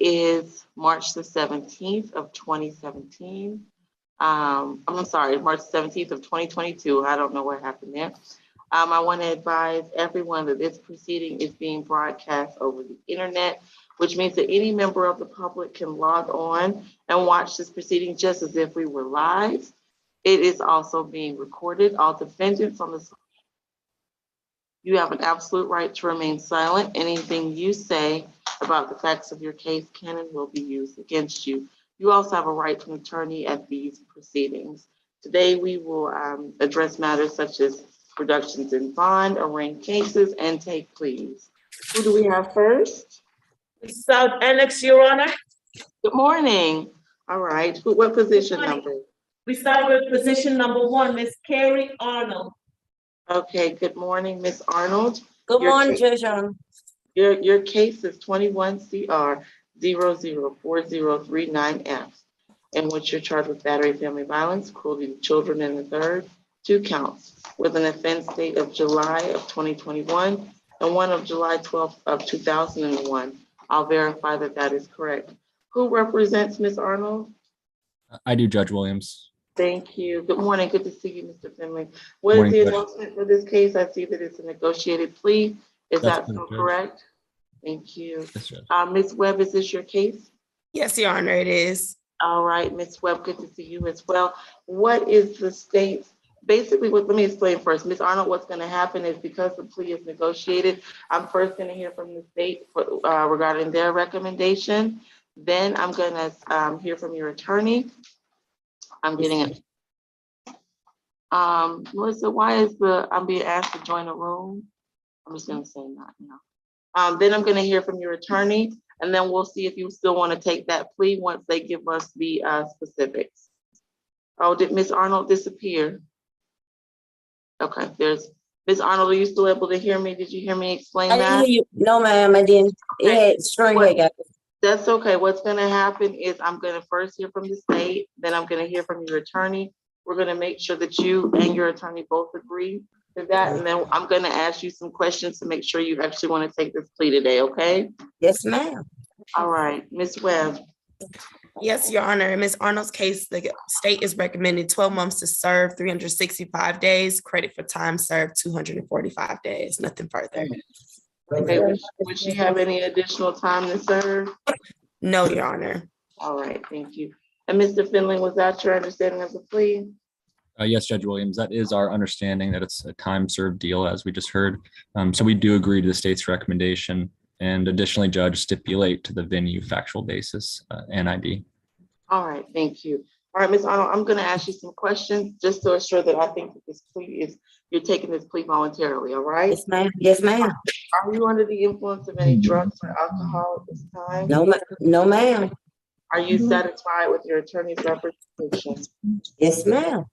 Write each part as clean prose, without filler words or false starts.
is March the 17th of 2017. I'm sorry, March 17th of 2022. I don't know what happened there. I want to advise everyone that this proceeding is being broadcast over the internet, which means that any member of the public can log on and watch this proceeding just as if we were live. It is also being recorded. All defendants on this, you have an absolute right to remain silent. Anything you say about the facts of your case can and will be used against you. You also have a right to an attorney at these proceedings. Today, we will address matters such as reductions in bond, arraigned cases, and take pleas. Who do we have first? South Annex, Your Honor. Good morning. All right. What position number? We start with position number 1, Ms. Carrie Arnold. Okay. Good morning, Ms. Arnold. Good morning, Judge. Your case is 21 CR 004039F, in which you're charged with battery, family violence, cruelty to children in the third, 2 counts, with an offense date of July of 2021 and one of July 12th of 2001. I'll verify that that is correct. Who represents Ms. Arnold? I do, Judge Williams. Thank you. Good morning. Good to see you, Mr. Finley. What is the announcement for this case? I see that it's a negotiated plea. Is that so correct? Thank you. Ms. Webb, is this your case? Yes, Your Honor, it is. All right, Ms. Webb, good to see you as well. What is the state's, basically, let me explain first. Ms. Arnold, what's going to happen is because the plea is negotiated, I'm first going to hear from the state regarding their recommendation. Then I'm going to hear from your attorney. I'm getting it. Melissa, why is I'm being asked to join a room? I'm just going to say not now. Then I'm going to hear from your attorney, and then we'll see if you still want to take that plea once they give us the specifics. Oh, did Ms. Arnold disappear? Okay, there's Ms. Arnold. Are you still able to hear me? Did you hear me explain that? I didn't hear you. No, ma'am, I didn't. It had straight away, guys. That's okay. What's going to happen is I'm going to first hear from the state, then I'm going to hear from your attorney. We're going to make sure that you and your attorney both agree to that, and then I'm going to ask you some questions to make sure you actually want to take this plea today, okay? Yes, ma'am. All right, Ms. Webb. Yes, Your Honor. In Ms. Arnold's case, the state is recommending 12 months to serve, 365 days, credit for time served, 245 days, nothing further. Okay, would she have any additional time to serve? No, Your Honor. All right, thank you. And Mr. Finley, was that your understanding of the plea? Yes, Judge Williams, that is our understanding, that it's a time served deal, as we just heard. So we do agree to the state's recommendation, and additionally, Judge, stipulate to the venue factual basis, NID. All right, thank you. All right, Ms. Arnold, I'm going to ask you some questions just to assure that I think that this plea is, you're taking this plea voluntarily, all right? Yes, ma'am. Yes, ma'am. Are you under the influence of any drugs or alcohol at this time? No, ma'am. Are you satisfied with your attorney's representation? Yes, ma'am.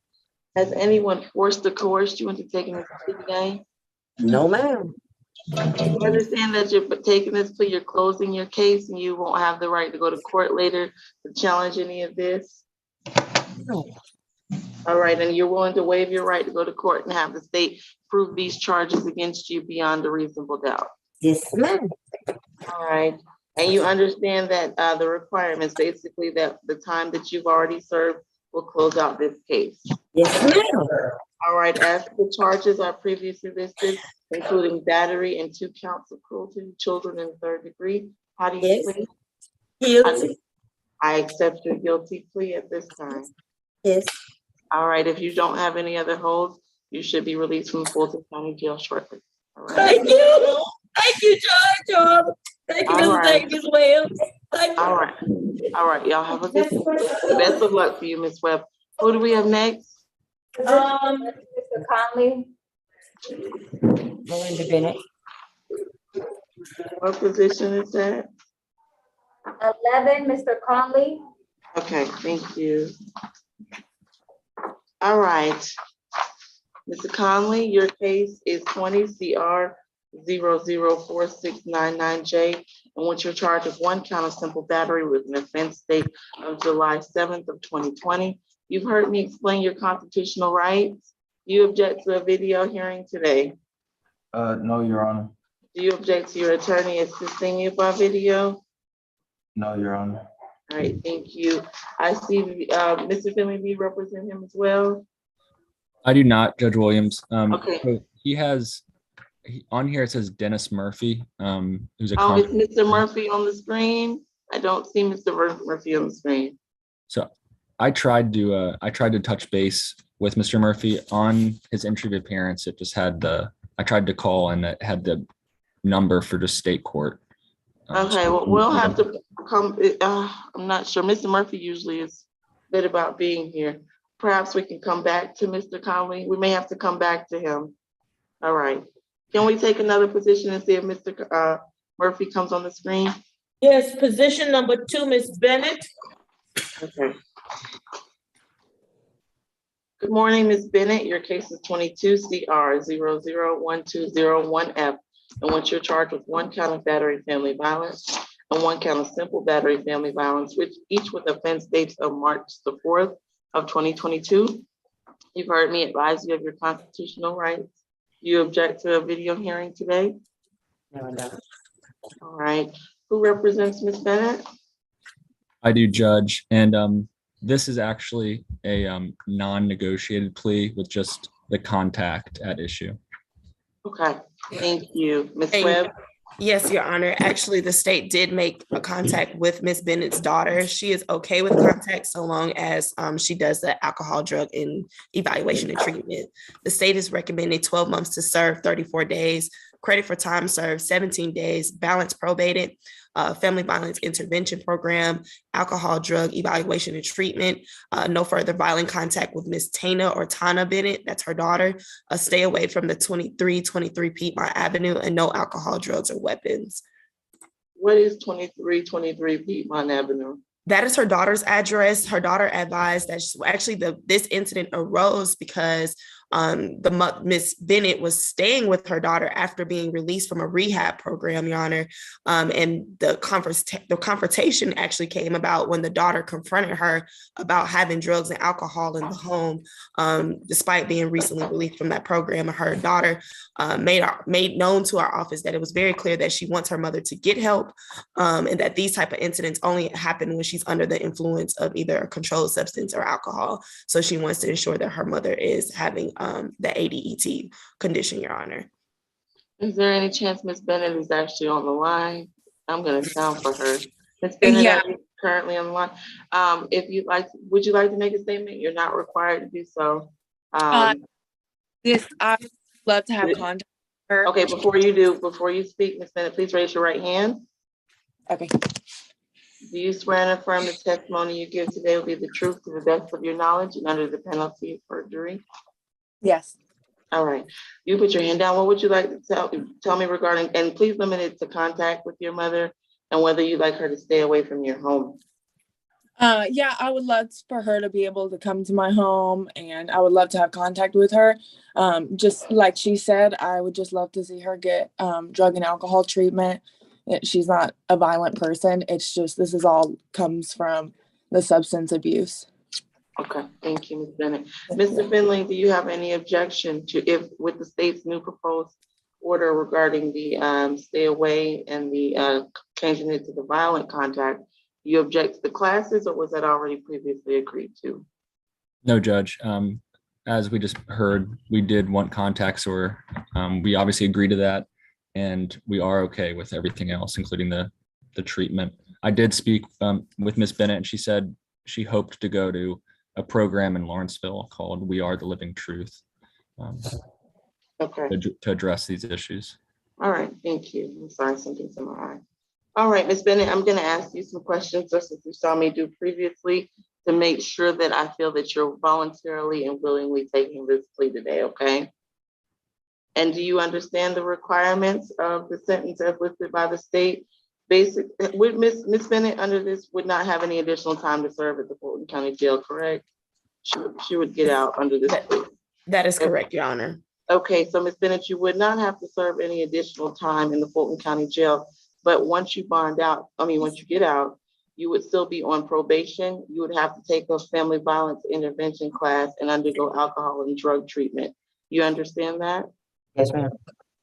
Has anyone forced or coerced you into taking this plea today? No, ma'am. You understand that you're taking this plea, you're closing your case, and you won't have the right to go to court later to challenge any of this? No. All right, and you're willing to waive your right to go to court and have the state prove these charges against you beyond a reasonable doubt? Yes, ma'am. All right, and you understand that the requirements, basically that the time that you've already served will close out this case? Yes, ma'am. All right, as the charges are previously listed, including battery and 2 counts of cruelty to children in the 3rd degree, how do you Yes. plead? Guilty. I accept your guilty plea at this time. Yes. All right, if you don't have any other holds, you should be released from Fulton County Jail shortly. All right. Thank you. Thank you, Judge. Thank you, All Mr. right. Davis Webb. Thank you. All right. All right, y'all have a good, best of luck for you, Ms. Webb. Who do we have next? Mr. Conley. Melinda Bennett. What position is that? 11, Mr. Conley. Okay, thank you. All right. Mr. Conley, your case is 20 CR 004699J, in which you're charged with 1 count of simple battery with an offense date of July 7th of 2020. You've heard me explain your constitutional rights. Do you object to a video hearing today? No, Your Honor. Do you object to your attorney assisting you by video? No, Your Honor. All right, thank you. I see, Mr. Finley, do you represent him as well? I do not, Judge Williams. Okay. So he has, on here it says Dennis Murphy, who's a. Oh, is Mr. Murphy on the screen? I don't see Mr. Murphy on the screen. So I tried to touch base with Mr. Murphy on his entry of appearance. It just had I tried to call and it had the number for just state court. Okay, well, we'll have to come, I'm not sure. Mr. Murphy usually is good about being here. Perhaps we can come back to Mr. Conley. We may have to come back to him. All right. Can we take another position and see if Mr. Murphy comes on the screen? Yes, position number 2, Ms. Bennett. Okay. Good morning, Ms. Bennett. Your case is 22 CR 001201F. In which you're charged with 1 count of battery family violence and 1 count of simple battery family violence, which each with offense dates of March the 4th of 2022. You've heard me advise you of your constitutional rights. Do you object to a video hearing today? No, no. All right. Who represents Ms. Bennett? I do, Judge. And this is actually a non-negotiated plea with just the contact at issue. Okay, thank you. Ms. Thank Webb? Yes, Your Honor. Actually, the state did make a contact with Ms. Bennett's daughter. She is okay with contact so long as she does the alcohol, drug, and evaluation and treatment. The state is recommending 12 months to serve, 34 days, credit for time served, 17 days, balance probated, family violence intervention program, alcohol, drug, evaluation and treatment, no further violent contact with Ms. Tana or Tana Bennett, that's her daughter, stay away from the 2323 Piedmont Avenue, and no alcohol, drugs, or weapons. What is 2323 Piedmont Avenue? That is her daughter's address. Her daughter advised that this incident arose because Miss Bennett was staying with her daughter after being released from a rehab program, Your Honor. And the confrontation actually came about when the daughter confronted her about having drugs and alcohol in the home, despite being recently released from that program. Her daughter made known to our office that it was very clear that she wants her mother to get help, and that these type of incidents only happen when she's under the influence of either a controlled substance or alcohol. So she wants to ensure that her mother is having the ADET condition, Your Honor. Is there any chance Ms. Bennett is actually on the line? I'm gonna sound for her. Ms. Bennett, Yeah. are you currently on the line? If you'd like, would you like to make a statement? You're not required to do so. This, I would love to have contact with her. Okay, before you speak, Ms. Bennett, please raise your right hand. Okay. Do you swear and affirm the testimony you give today will be the truth to the best of your knowledge and under the penalty of perjury? Yes. All right, you put your hand down. What would you like to tell me regarding, and please limit it to contact with your mother and whether you'd like her to stay away from your home. Yeah, I would love for her to be able to come to my home, and I would love to have contact with her. Just like she said, I would just love to see her get drug and alcohol treatment. She's not a violent person. It's just, this is all comes from the substance abuse. Okay, thank you, Ms. Bennett. Mr. Finley, do you have any objection to with the state's new proposed order regarding the stay away and the changing it to the violent contact? Do you object to the classes, or was that already previously agreed to? No, Judge. As we just heard, we did want contacts, or we obviously agree to that, and we are okay with everything else, including the treatment. I did speak with Ms. Bennett, and she said she hoped to go to a program in Lawrenceville called We Are the Living Truth Okay. to address these issues. All right, thank you. I'm sorry, something's in my eye. All right, Ms. Bennett, I'm gonna ask you some questions just as you saw me do previously to make sure that I feel that you're voluntarily and willingly taking this plea today, okay? And do you understand the requirements of the sentence as listed by the state? Would Ms. Bennett under this would not have any additional time to serve at the Fulton County Jail, correct? She would get out under this plea. That is correct, Your Honor. Okay, so Ms. Bennett, you would not have to serve any additional time in the Fulton County Jail, but once you once you get out, you would still be on probation. You would have to take a family violence intervention class and undergo alcohol and drug treatment. You understand that? Yes, ma'am.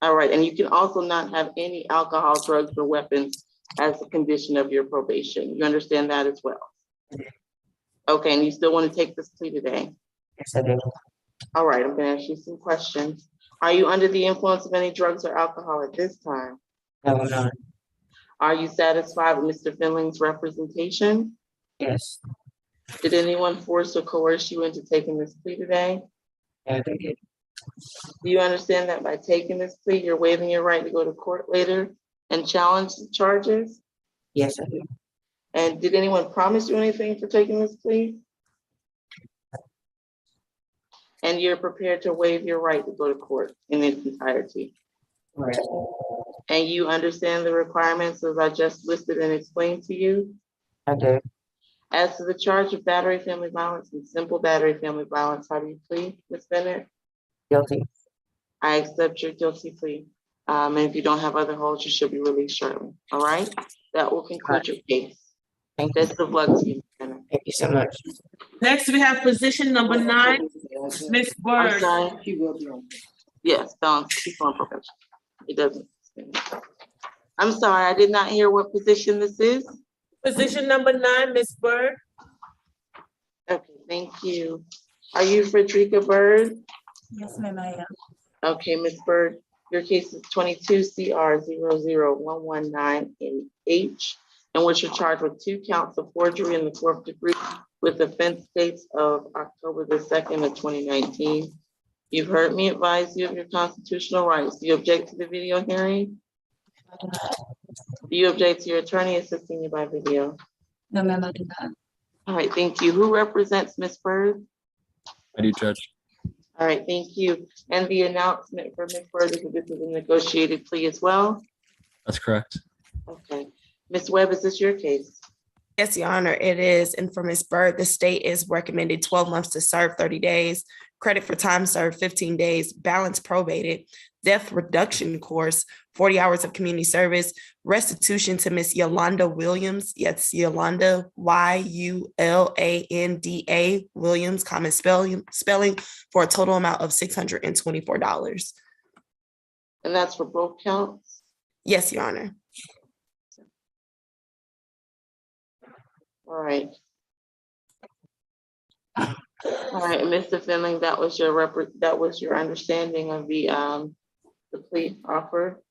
All right, and you can also not have any alcohol, drugs, or weapons as a condition of your probation. You understand that as well? Okay, and you still want to take this plea today? Yes, I do. All right, I'm gonna ask you some questions. Are you under the influence of any drugs or alcohol at this time? No, I'm not. Are you satisfied with Mr. Finley's representation? Yes. Did anyone force or coerce you into taking this plea today? Yeah, they did. Do you understand that by taking this plea, you're waiving your right to go to court later and challenge the charges? Yes, I do. And did anyone promise you anything for taking this plea? And you're prepared to waive your right to go to court in its entirety? Right. And you understand the requirements as I just listed and explained to you? I do. As to the charge of battery, family violence, and simple battery, family violence, how do you plead, Ms. Bennett? Guilty. I accept your guilty plea. And if you don't have other holds, you should be released shortly. All right? That will conclude your case. Thank you. Best of luck to you, Ms. Bennett. Thank you so much. Next, we have position number 9, Ms. I'm Byrd. sorry. Yes, she's on probation. It doesn't. I'm sorry, I did not hear what position this is. Position number 9, Ms. Byrd. Okay, thank you. Are you Frederica Bird? Yes, ma'am, I am. Okay, Ms. Bird, your case is 22 CR 00119H, in which you're charged with 2 counts of forgery in the 4th degree with offense dates of October the 2nd of 2019. You've heard me advise you of your constitutional rights. Do you object to the video hearing? Do you object to your attorney assisting you by video? No, ma'am, I do not. All right, thank you. Who represents Ms. Bird? I do, Judge. All right, thank you. And the announcement for Ms. Bird is that this is a negotiated plea as well? That's correct. Okay. Ms. Webb, is this your case? Yes, Your Honor, it is. And for Ms. Bird, the state is recommended 12 months to serve 30 days, credit for time served 15 days, balance probated, death reduction course, 40 hours of community service, restitution to Ms. Yolanda Williams. Yes, Yolanda, Yulanda Williams, common spelling for a total amount of $624. And that's for both counts? Yes, Your Honor. All right. All right, Mr. Finley, that was your understanding of the plea offer?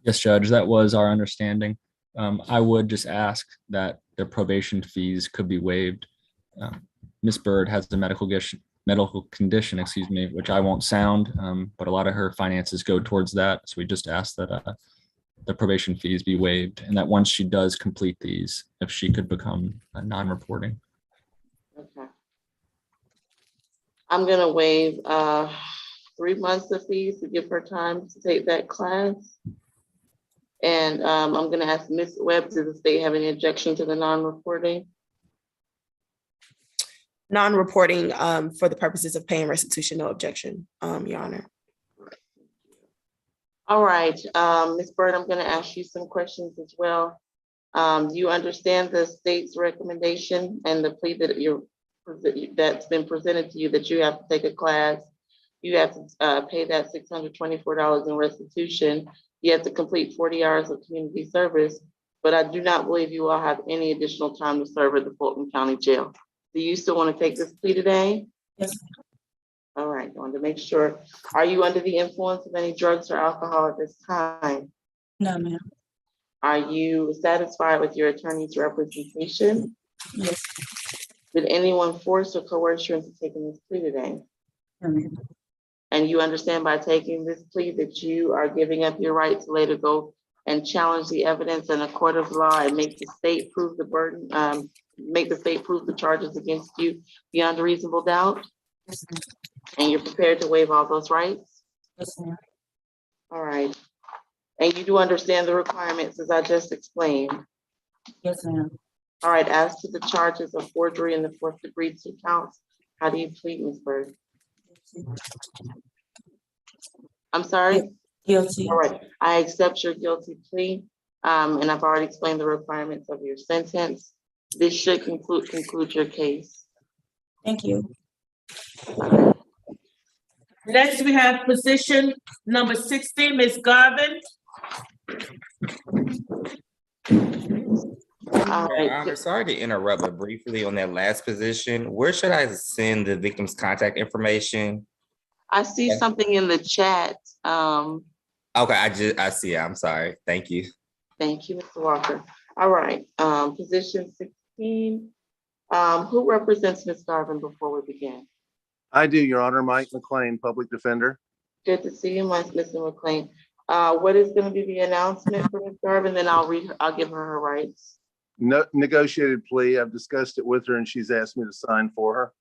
Yes, Judge, that was our understanding. I would just ask that the probation fees could be waived. Ms. Bird has a medical condition, excuse me, which I won't sound, but a lot of her finances go towards that. So we just ask that the probation fees be waived, and that once she does complete these, if she could become non-reporting. Okay. I'm gonna waive 3 months of fees to give her time to take that class. And I'm gonna ask Ms. Webb, does the state have any objection to the non-reporting? Non-reporting for the purposes of paying restitution, no objection, Your Honor. All right, Ms. Bird, I'm gonna ask you some questions as well. You understand the state's recommendation and the plea that that's been presented to you, that you have to take a class, you have to pay that $624 in restitution, you have to complete 40 hours of community service, but I do not believe you all have any additional time to serve at the Fulton County Jail. Do you still want to take this plea today? Yes. All right, I wanted to make sure. Are you under the influence of any drugs or alcohol at this time? No, ma'am. Are you satisfied with your attorney's representation? Yes. Did anyone force or coerce you into taking this plea today? No, ma'am. And you understand by taking this plea that you are giving up your right to later go and challenge the evidence in a court of law and make the state prove the burden, make the state prove the charges against you beyond a reasonable doubt? Yes, ma'am. And you're prepared to waive all those rights? Yes, ma'am. All right. And you do understand the requirements as I just explained? Yes, ma'am. All right, as to the charges of forgery in the 4th degree 2 counts, how do you plead, Ms. Bird? I'm sorry? Guilty. All right, I accept your guilty plea, and I've already explained the requirements of your sentence. This should conclude your case. Thank you. Next, we have position number 16, Ms. Garvin. All right. I'm sorry to interrupt, but briefly on that last position, where should I send the victim's contact information? I see something in the chat. Okay, I see it. I'm sorry. Thank you. Thank you, Mr. Walker. All right, position 16. Who represents Ms. Garvin before we begin? I do, Your Honor. Mike McLean, Public Defender. Good to see you, Mr. McLean. What is going to be the announcement for Ms. Garvin? Then I'll give her her rights. No negotiated plea. I've discussed it with her and she's asked me to sign for her.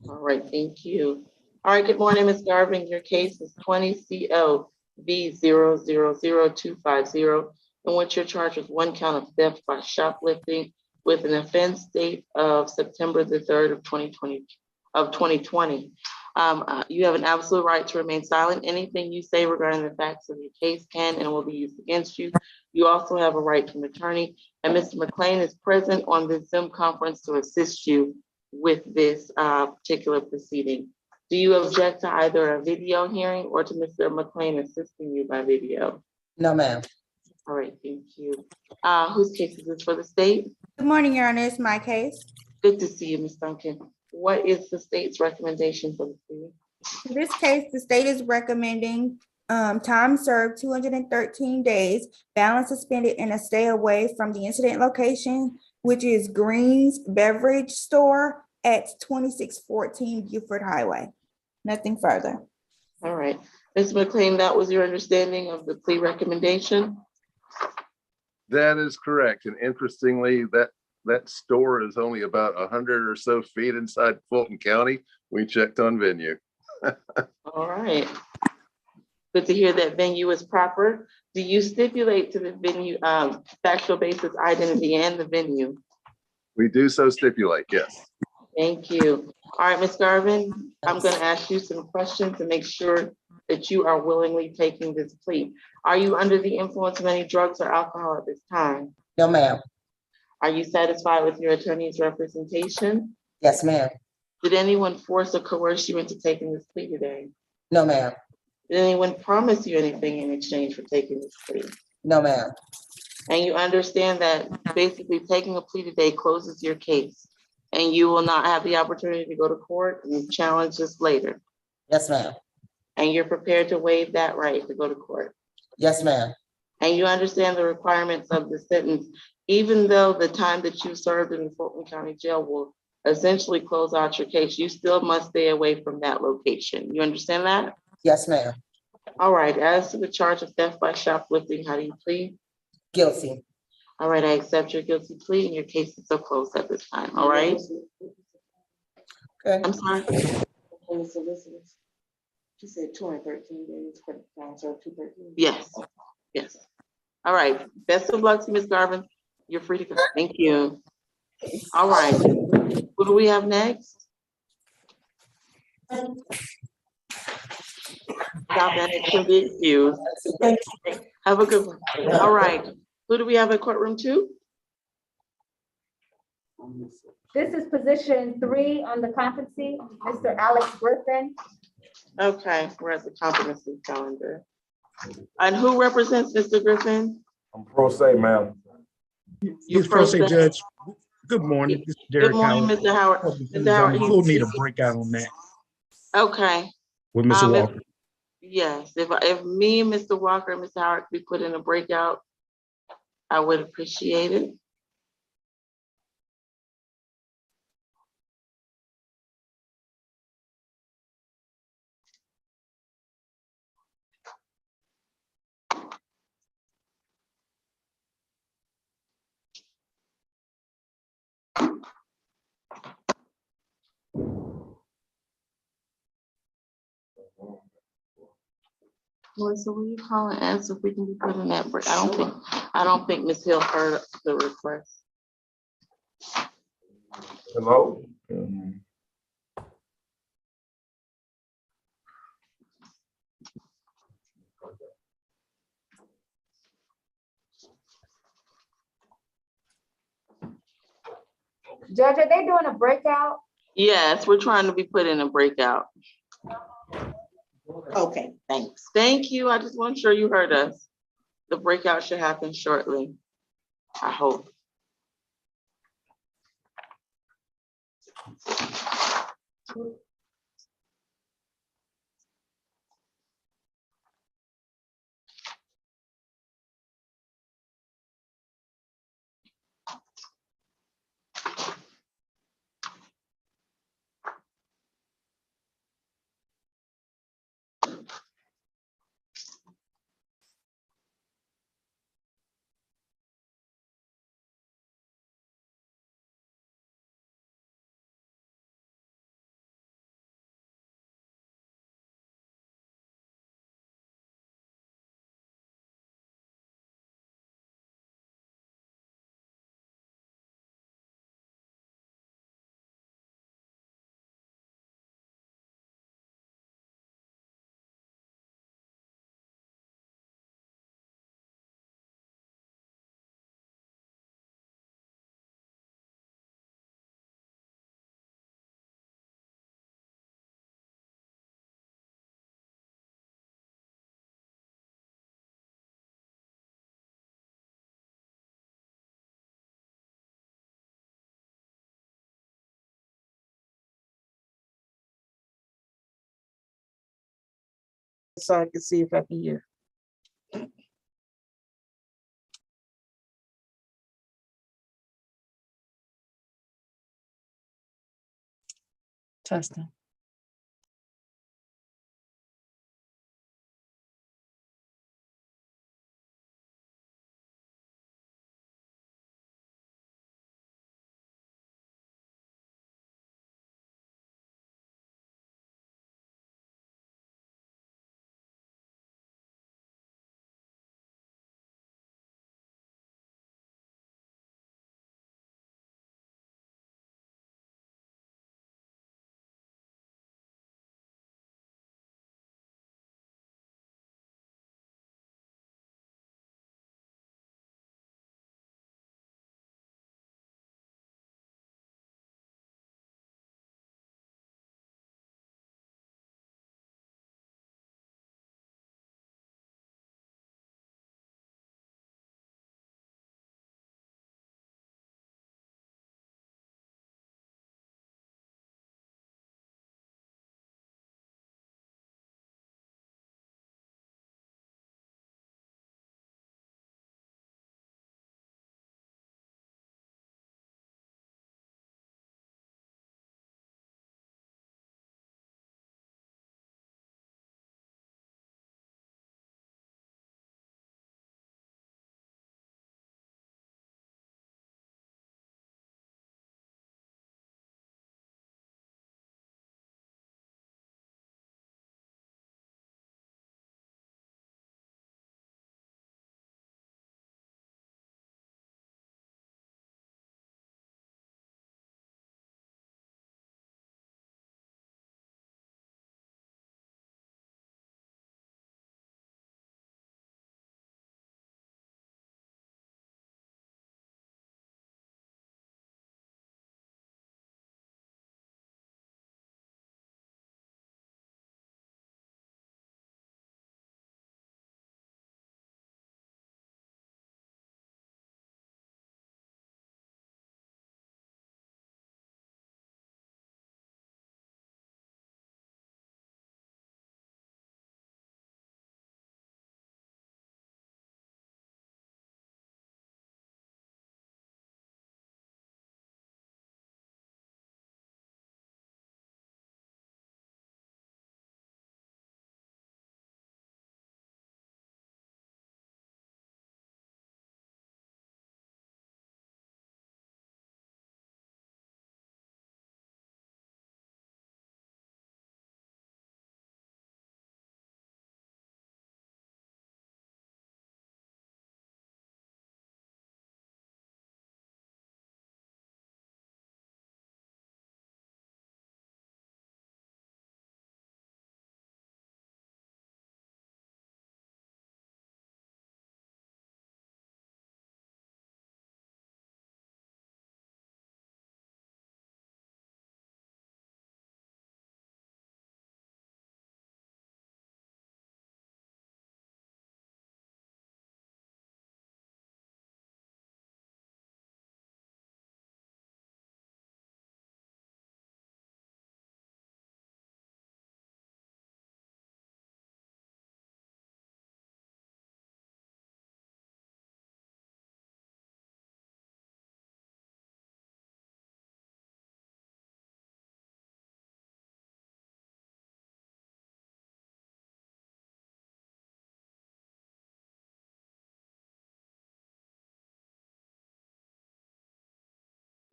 All right, thank you. All right, good morning, Ms. Garvin. Your case is 20 CO V000250, in which you're charged with 1 count of theft by shoplifting with an offense date of September the 3rd of 2020. You have an absolute right to remain silent. Anything you say regarding the facts of your case can and will be used against you. You also have a right to an attorney, and Mr. McLean is present on this Zoom conference to assist you with this particular proceeding. Do you object to either a video hearing or to Mr. McLean assisting you by video? No, ma'am. All right, thank you. Whose case is this for the state? Good morning, Your Honor. It's my case. Good to see you, Ms. Duncan. What is the state's recommendation for the city? In this case, the state is recommending time served 213 days, balance suspended, and a stay away from the incident location, which is Green's Beverage Store at 2614 Buford Highway. Nothing further. All right. Ms. McLean, that was your understanding of the plea recommendation? That is correct. And interestingly, that store is only about 100 or so feet inside Fulton County. We checked on venue. All right. Good to hear that venue is proper. Do you stipulate to the venue factual basis identity and the venue? We do so stipulate, yes. Thank you. All right, Ms. Garvin, I'm going to ask you some questions to make sure that you are willingly taking this plea. Are you under the influence of any drugs or alcohol at this time? No, ma'am. Are you satisfied with your attorney's representation? Yes, ma'am. Did anyone force or coerce you into taking this plea today? No, ma'am. Did anyone promise you anything in exchange for taking this plea? No, ma'am. And you understand that basically taking a plea today closes your case and you will not have the opportunity to go to court and challenge this later. Yes, ma'am. And you're prepared to waive that right to go to court. Yes, ma'am. And you understand the requirements of the sentence, even though the time that you served in the Fulton County Jail will essentially close out your case, you still must stay away from that location. You understand that? Yes, ma'am. All right, as to the charge of theft by shoplifting, how do you plead? Guilty. All right, I accept your guilty plea and your case is so closed at this time, all right? Okay. I'm sorry. She said 213 days for the council, 213. Yes, yes. All right, best of luck to Ms. Garvin. You're free to go. Thank you. All right, who do we have next? Stop that, it can be excused. Have a good one. All right, who do we have at courtroom 2? This is position 3 on the competency, Mr. Alex Griffin. Okay, we're at the competency calendar. And who represents Mr. Griffin? I'm pro se, ma'am. You're Yes, pro se, pro se. Judge. Good morning. This is Good Derek morning, Howard. Mr. Howard. Mr. Howard, We'll need a breakout on that okay. with Mr. If- Walker. Yes, if me and Mr. Walker and Mr. Howard could be put in a breakout, I would appreciate it. Melissa, will you call and ask if we can be put in that break? I don't think Ms. Hill heard the request. Hello? Judge, are they doing a breakout? Yes, we're trying to be put in a breakout. Okay, thanks. Thank you. I just want to sure you heard us. The breakout should happen shortly. I hope. So I can see if I can hear. Testing.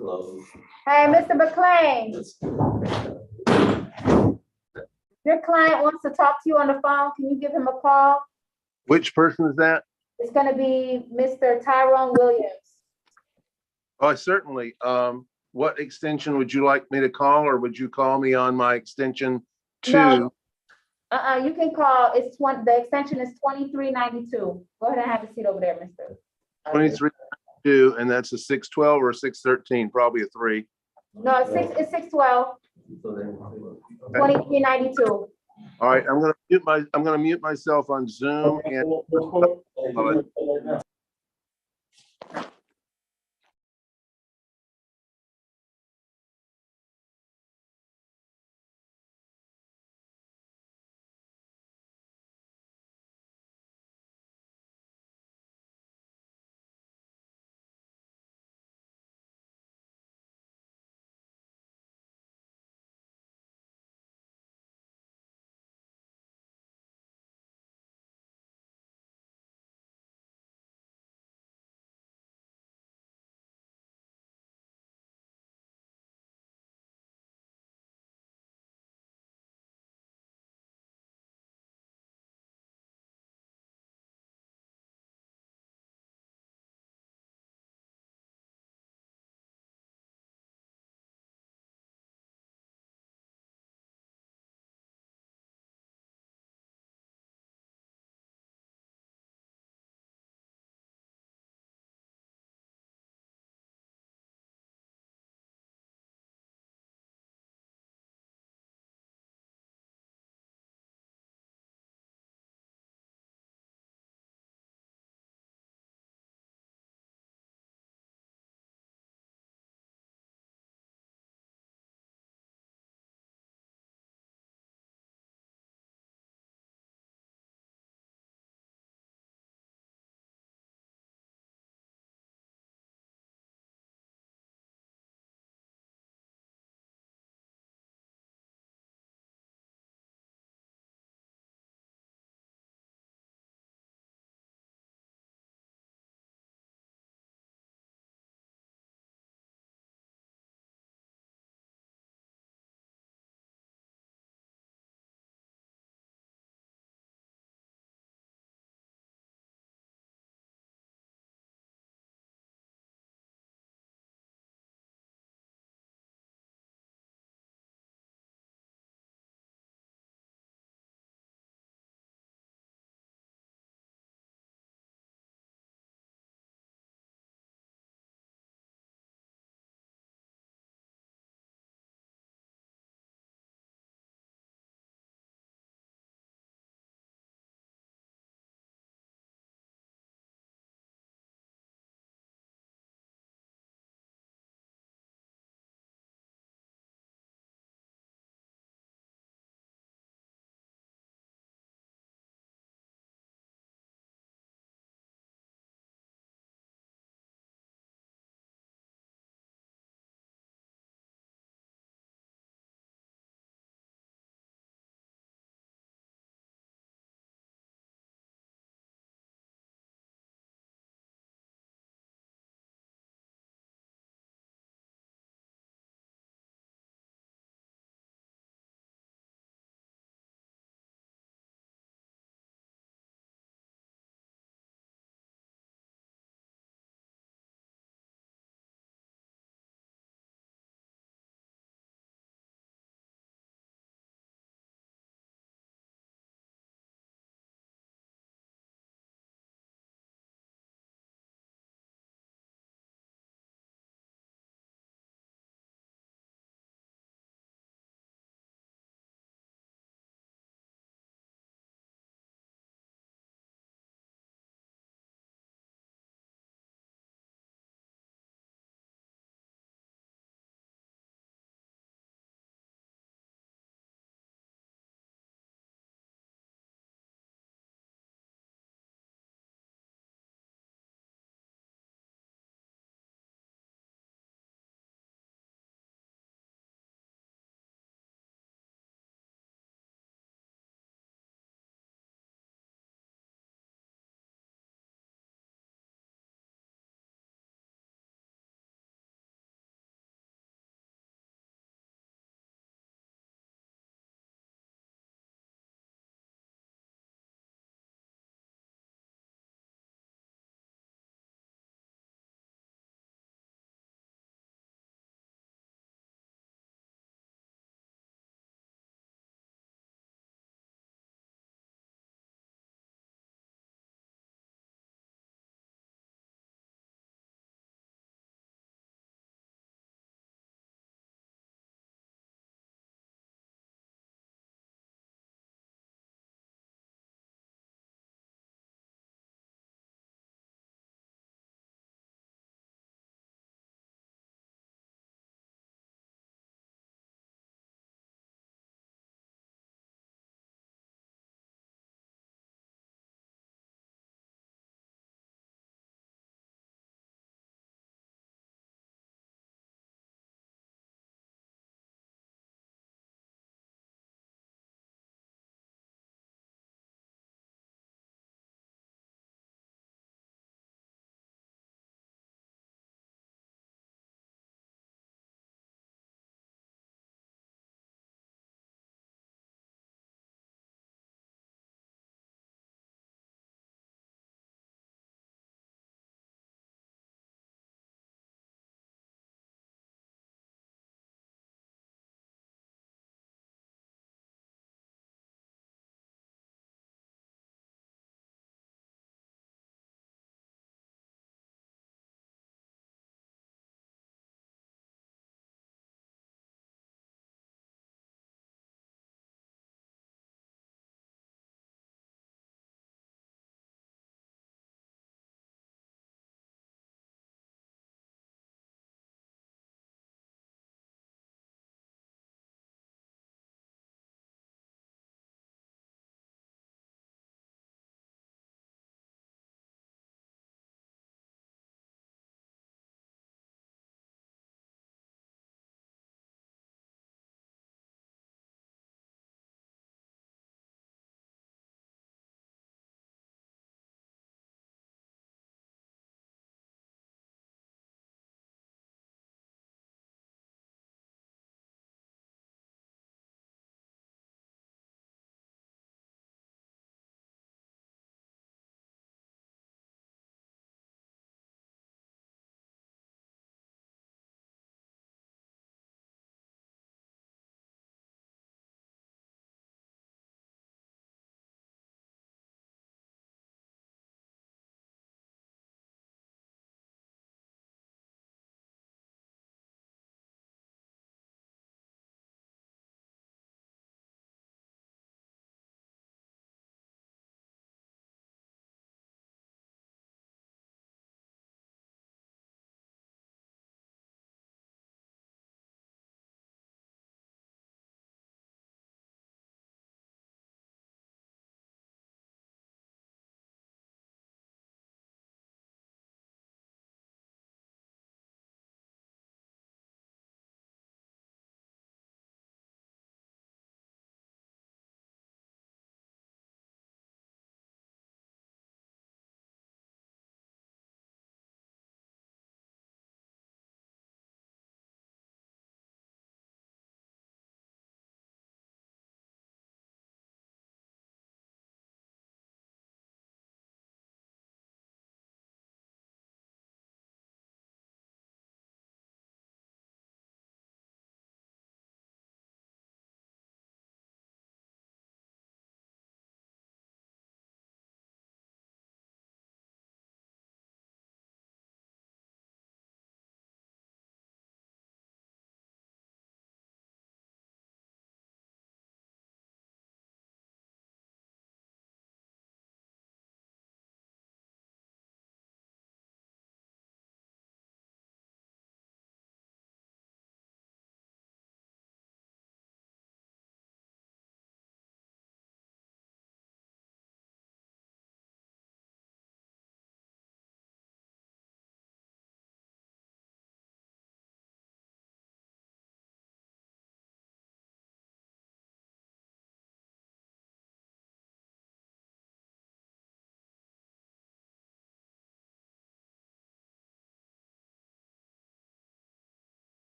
Hey, Mr. McLean. Your client wants to talk to you on the phone. Can you give him a call? Which person is that? It's gonna be Mr. Tyrone Williams. Oh, certainly. What extension would you like me to call, or would you call me on my extension No. two? You can call, the extension is 2392. Go ahead and have a seat over there, Mr. 23 and that's a 612 or 613, probably a 3. No, it's 612, 2392. All right, I'm gonna mute myself on Zoom and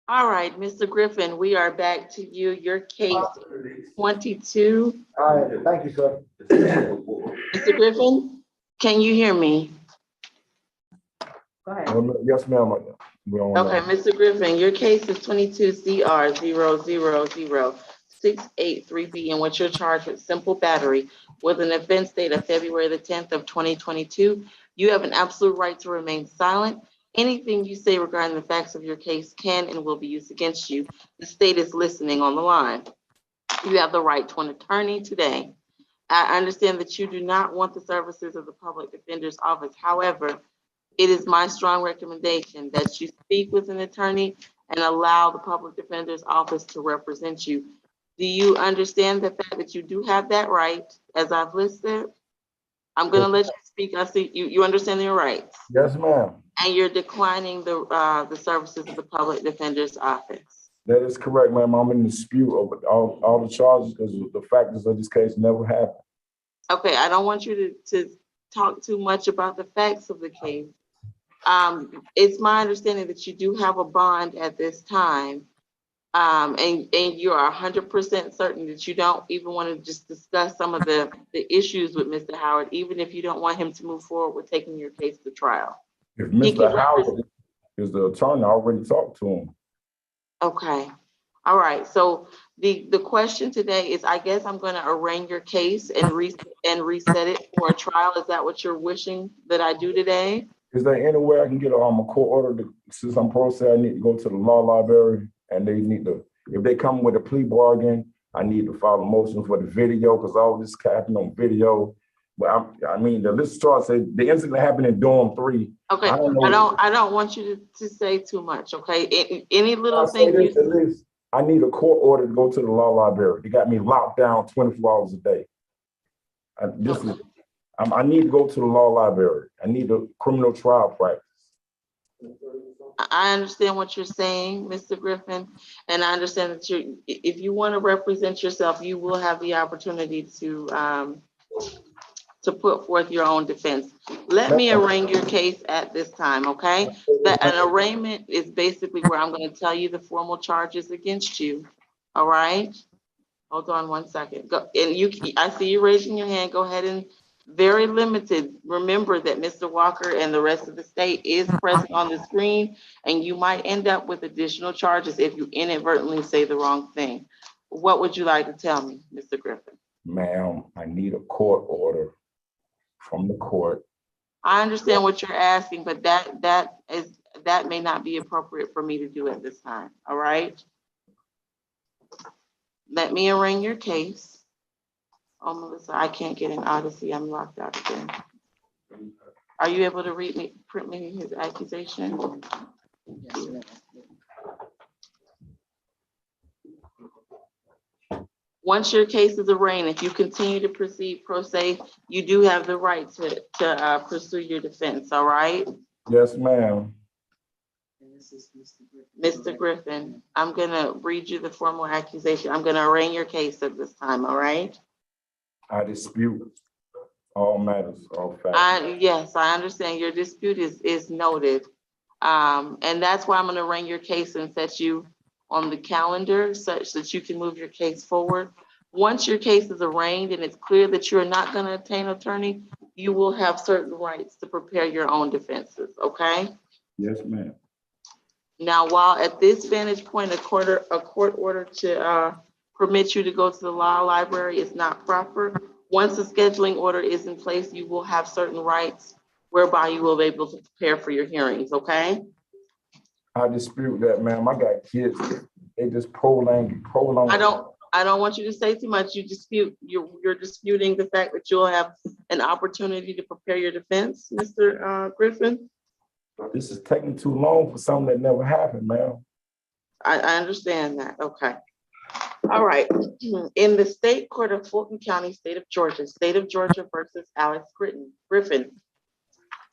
All right, Mr. Griffin, we are back to you. Your case 22. All right, thank you, sir. Mr. Griffin, can you hear me? Go ahead. Yes, ma'am. We on, Okay, Mr. Griffin, your case is 22 CR 0000683B, in which you're charged with simple battery with an offense date of February the 10th of 2022. You have an absolute right to remain silent. Anything you say regarding the facts of your case can and will be used against you. The state is listening on the line. You have the right to an attorney today. I understand that you do not want the services of the public defender's office. However, it is my strong recommendation that you speak with an attorney and allow the public defender's office to represent you. Do you understand the fact that you do have that right, as I've listed? I'm gonna let you speak. I see you understand your rights. Yes, ma'am. And you're declining the services of the public defender's office. That is correct, ma'am. I'm in dispute over all the charges because the factors of this case never happened. Okay, I don't want you to talk too much about the facts of the case. It's my understanding that you do have a bond at this time. And you are 100% certain that you don't even want to just discuss some of the issues with Mr. Howard, even if you don't want him to move forward with taking your case to trial. If Mr. Howard is the attorney, I already talked to him. Okay. All right. So the question today is, I guess I'm going to arraign your case and reset it for a trial. Is that what you're wishing that I do today? Is there any way I can get a court order since I'm pro se? I need to go to the law library and they need to, if they come with a plea bargain, I need to file a motion for the video because all this happened on video. But I mean, the list starts say the incident happened in dorm 3. Okay, I don't want you to say too much. Okay, any little thing. I need a court order to go to the law library. They got me locked down 24 hours a day. I need to go to the law library. I need a criminal trial practice. I understand what you're saying, Mr. Griffin, and I understand that if you want to represent yourself, you will have the opportunity to put forth your own defense. Let me arraign your case at this time, okay? An arraignment is basically where I'm going to tell you the formal charges against you. All right? Hold on one second. Go, and I see you raising your hand. Go ahead and very limited. Remember that Mr. Walker and the rest of the state is present on the screen, and you might end up with additional charges if you inadvertently say the wrong thing. What would you like to tell me, Mr. Griffin? Ma'am, I need a court order from the court. I understand what you're asking, but that may not be appropriate for me to do at this time. All right. Let me arraign your case. Oh, Melissa, I can't get in Odyssey. I'm locked out again. Are you able to print me his accusation? Once your case is arraigned, if you continue to proceed pro se, you do have the right to pursue your defense, all right? Yes, ma'am. Mr. Griffin, I'm gonna read you the formal accusation. I'm gonna arraign your case at this time, all right? I dispute all matters, all facts. Yes, I understand your dispute is noted. And that's why I'm gonna arraign your case and set you on the calendar such that you can move your case forward. Once your case is arraigned and it's clear that you're not gonna obtain an attorney, you will have certain rights to prepare your own defenses, okay? Yes, ma'am. Now, while at this vantage point, a court order to permit you to go to the law library is not proper, once the scheduling order is in place, you will have certain rights whereby you will be able to prepare for your hearings, okay? I dispute that, ma'am. I got kids. They just prolong. I don't want you to say too much. You're disputing the fact that you'll have an opportunity to prepare your defense, Mr. Griffin. This is taking too long for something that never happened, ma'am. I understand that. Okay. All right. In the state court of Fulton County, state of Georgia versus Alex Griffin.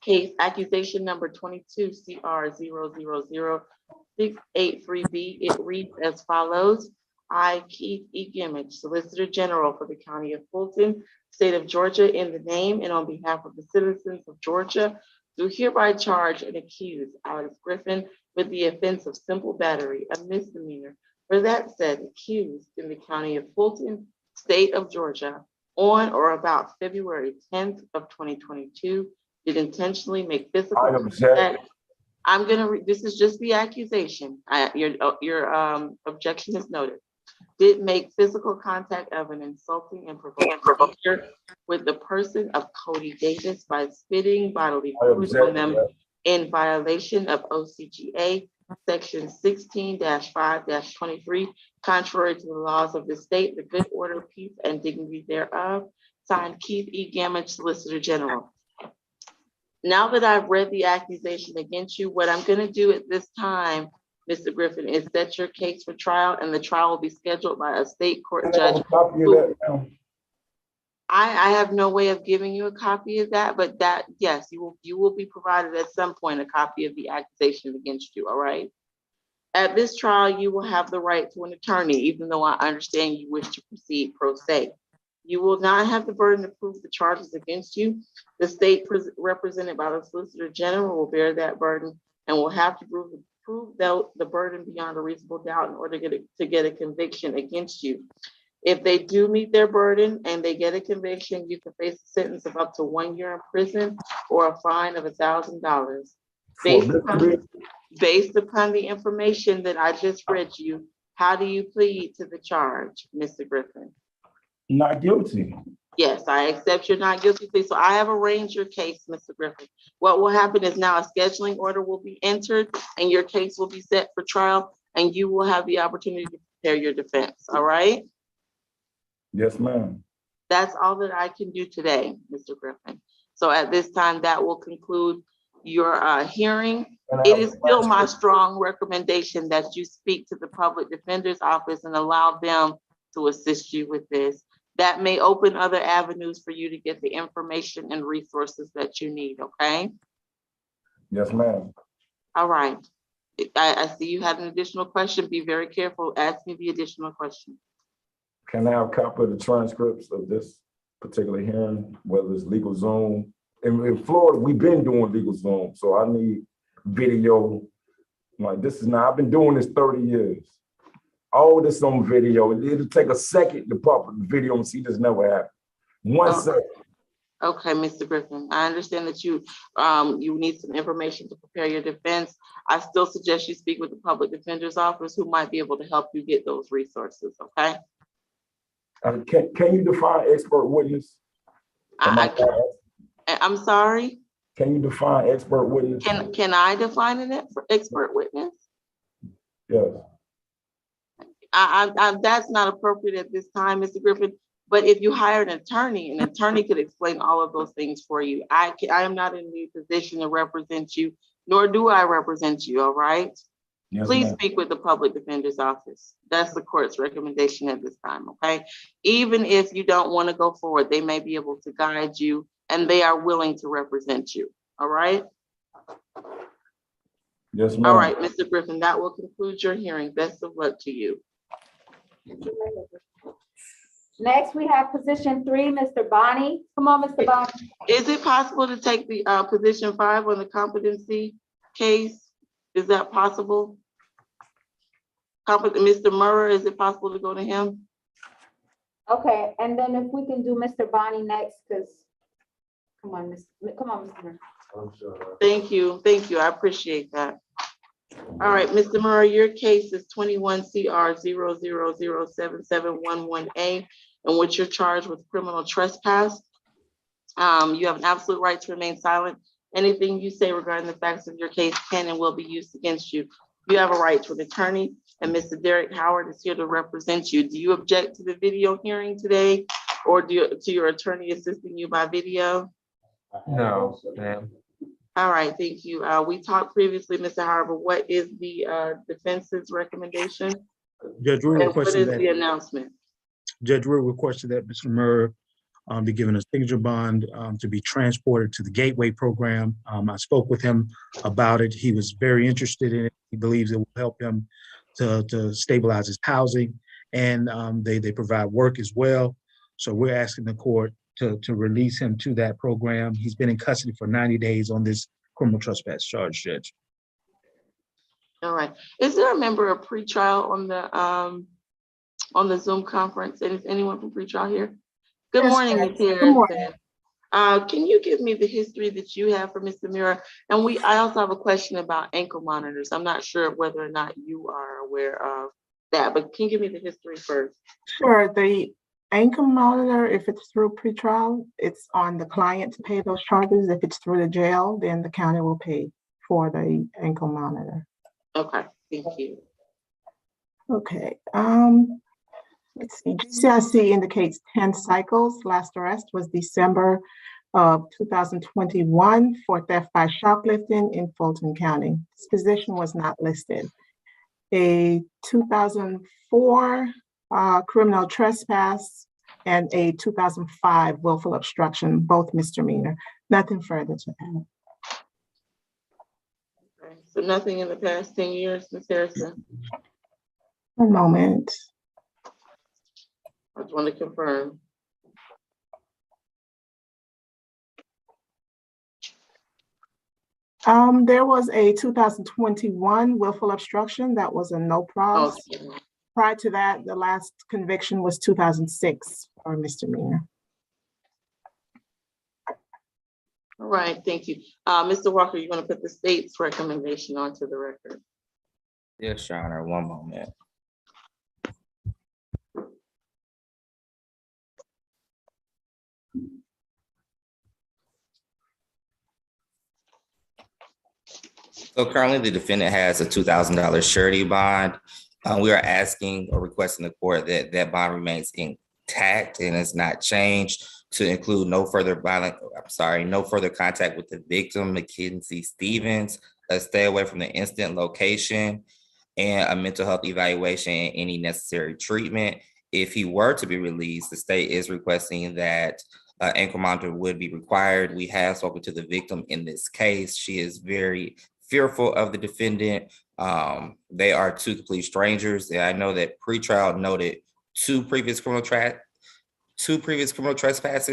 Case accusation number 22 CR 0000683B. It reads as follows. I, Keith E. Gimmich, Solicitor General for the County of Fulton, State of Georgia, in the name and on behalf of the citizens of Georgia, do hereby charge and accuse Alex Griffin with the offense of simple battery, a misdemeanor, for that said accused in the county of Fulton, state of Georgia, on or about February 10th of 2022, did intentionally make physical I object. contact. I'm gonna read, this is just the accusation. Your objection is noted. Did make physical contact of an insulting and provoking behavior with the person of Cody Davis by spitting bodily I fluid on object. them in violation of OCGA section 16-5-23, contrary to the laws of the state, the good order, peace, and dignity thereof. Signed, Keith E. Gamage, Solicitor General. Now that I've read the accusation against you, what I'm gonna do at this time, Mr. Griffin, is set your case for trial, and the trial will be scheduled by a state court Can I have judge. a copy of that now? I have no way of giving you a copy of that, but that, yes, you will be provided at some point a copy of the accusation against you, all right? At this trial, you will have the right to an attorney, even though I understand you wish to proceed pro se. You will not have the burden to prove the charges against you. The state represented by the Solicitor General will bear that burden and will have to prove the burden beyond a reasonable doubt in order to get a conviction against you. If they do meet their burden and they get a conviction, you can face a sentence of up to 1 year in prison or a fine of $1,000. Based upon the information that I just read you, how do you plead to the charge, Mr. Griffin? Not guilty. Yes, I accept you're not guilty plea. So I have arranged your case, Mr. Griffin. What will happen is now a scheduling order will be entered and your case will be set for trial and you will have the opportunity to prepare your defense, all right? Yes, ma'am. That's all that I can do today, Mr. Griffin. So at this time, that will conclude your hearing. It is still my strong recommendation that you speak to the Public Defender's Office and allow them to assist you with this. That may open other avenues for you to get the information and resources that you need, okay? Yes, ma'am. All right. I see you had an additional question. Be very careful. Ask me the additional question. Can I have a copy of the transcripts of this particular hearing, whether it's legal Zoom? In Florida, we've been doing legal Zoom, so I need video. Like this is now, I've been doing this 30 years. All this on video. It'll take a second to pop the video and see this never happened. 1 second. Okay, Mr. Griffin, I understand that you need some information to prepare your defense. I still suggest you speak with the Public Defender's Office who might be able to help you get those resources, okay? Can you define expert witness? I'm sorry? Can you define expert witness? Can I define an expert witness? Yes. That's not appropriate at this time, Mr. Griffin. But if you hire an attorney could explain all of those things for you. I am not in the position to represent you, nor do I represent you, all right? Yes, Please ma'am. speak with the Public Defender's Office. That's the court's recommendation at this time, okay? Even if you don't want to go forward, they may be able to guide you and they are willing to represent you, all right? Yes, ma'am. All right, Mr. Griffin, that will conclude your hearing. Best of luck to you. Next, we have position 3, Mr. Bonnie. Come on, Mr. Bonnie. Is it possible to take the position 5 on the competency case? Is that possible? Mr. Murrah, is it possible to go to him? Okay, and then if we can do Mr. Bonnie next, because, come on, Mr. Murrah. Thank you, I appreciate that. All right, Mr. Murrah, your case is 21 CR 0007711A, in which you're charged with criminal trespass. You have an absolute right to remain silent. Anything you say regarding the facts of your case can and will be used against you. You have a right to an attorney, and Mr. Derek Howard is here to represent you. Do you object to the video hearing today, or to your attorney assisting you by video? No, ma'am. All right, thank you. We talked previously, Mr. Howard, but what is the defense's recommendation? Judge, we're And what requesting is that. the announcement? Judge, we're requesting that Mr. Murrah be given a signature bond to be transported to the Gateway program. I spoke with him about it. He was very interested in it. He believes it will help him to stabilize his housing, and they provide work as well. So we're asking the court to release him to that program. He's been in custody for 90 days on this criminal trespass charge, Judge. All right. Is there a member of pretrial on the Zoom conference? And is anyone from pretrial here? Good Yes, morning, ma'am. Ms. Good Harrison. morning. Can you give me the history that you have for Mr. Mira? And I also have a question about ankle monitors. I'm not sure whether or not you are aware of that, but can you give me the history first? Sure. The ankle monitor, if it's through pretrial, it's on the client to pay those charges. If it's through the jail, then the county will pay for the ankle monitor. Okay, thank you. Okay. Let's see. GCIC indicates 10 cycles. Last arrest was December of 2021 for theft by shoplifting in Fulton County. This position was not listed. A 2004 criminal trespass and a 2005 willful obstruction, both misdemeanor. Nothing further to add. Okay, so nothing in the past 10 years, Ms. Harrison? One moment. I just want to confirm. There was a 2021 willful obstruction that was a no pros. Okay. Prior to that, the last conviction was 2006 for misdemeanor. All right, thank you. Mr. Walker, you're going to put the state's recommendation onto the record. Yes, Your Honor, one moment. So currently the defendant has a $2,000 surety bond. We are asking or requesting the court that that bond remains intact and is not changed to include no further contact with the victim, Mackenzie Stevens, a stay away from the incident location, and a mental health evaluation and any necessary treatment. If he were to be released, the state is requesting that ankle monitor would be required. We have spoken to the victim in this case. She is very fearful of the defendant. They are two complete strangers. And I know that pretrial noted two previous criminal trespasses,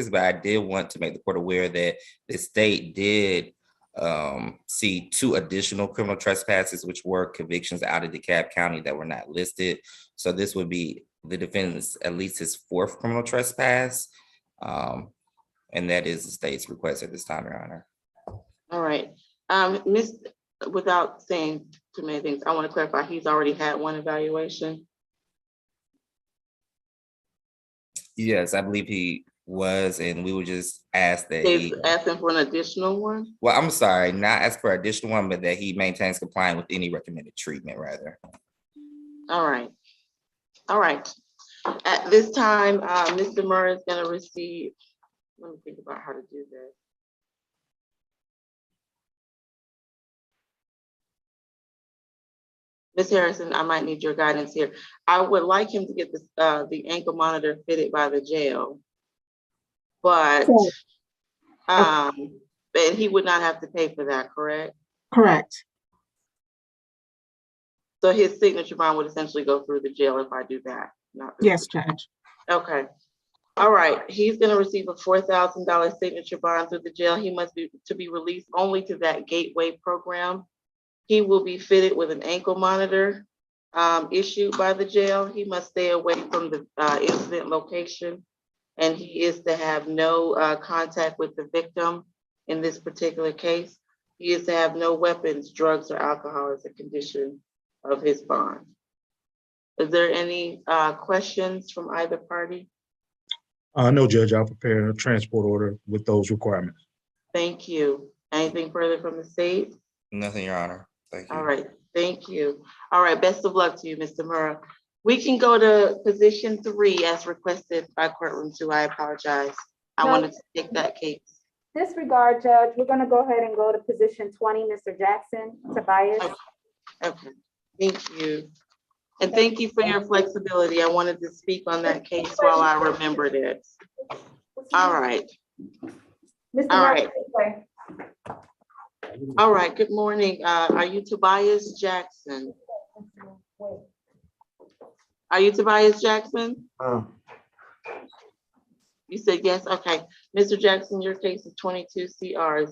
but I did want to make the court aware that the state did see two additional criminal trespasses, which were convictions out of DeKalb County that were not listed. So this would be the defendant's at least his fourth criminal trespass. And that is the state's request at this time, Your Honor. All right. Without saying too many things, I want to clarify, he's already had one evaluation. Yes, I believe he was, and we would just ask that He's asking for an additional one? well, I'm sorry, not ask for additional one, but that he maintains compliance with any recommended treatment, rather. All right. All right. At this time, Mr. Murray is going to receive, let me think about how to do this. Ms. Harrison, I might need your guidance here. I would like him to get the ankle monitor fitted by the jail, but and he would not have to pay for that, correct? Correct. So his signature bond would essentially go through the jail if I do that. Yes, Judge. Okay. All right. He's going to receive a $4,000 signature bond through the jail. He must be released only to that Gateway program. He will be fitted with an ankle monitor issued by the jail. He must stay away from the incident location, and he is to have no contact with the victim in this particular case. He is to have no weapons, drugs, or alcohol as a condition of his bond. Is there any questions from either party? No, Judge, I'll prepare a transport order with those requirements. Thank you. Anything further from the state? Nothing, Your Honor. Thank you. All right, thank you. All right, best of luck to you, Mr. Murrah. We can go to position 3 as requested by courtroom 2. I apologize. I wanted to take that case. Disregard, Judge. We're gonna go ahead and go to position 20, Mr. Jackson, Tobias. Okay, thank you. And thank you for your flexibility. I wanted to speak on that case while I remembered it. All right. Mr. All right. Murphy. All right, good morning. Are you Tobias Jackson? Are you Tobias Jackson? You said yes, okay. Mr. Jackson, your case is 22 CR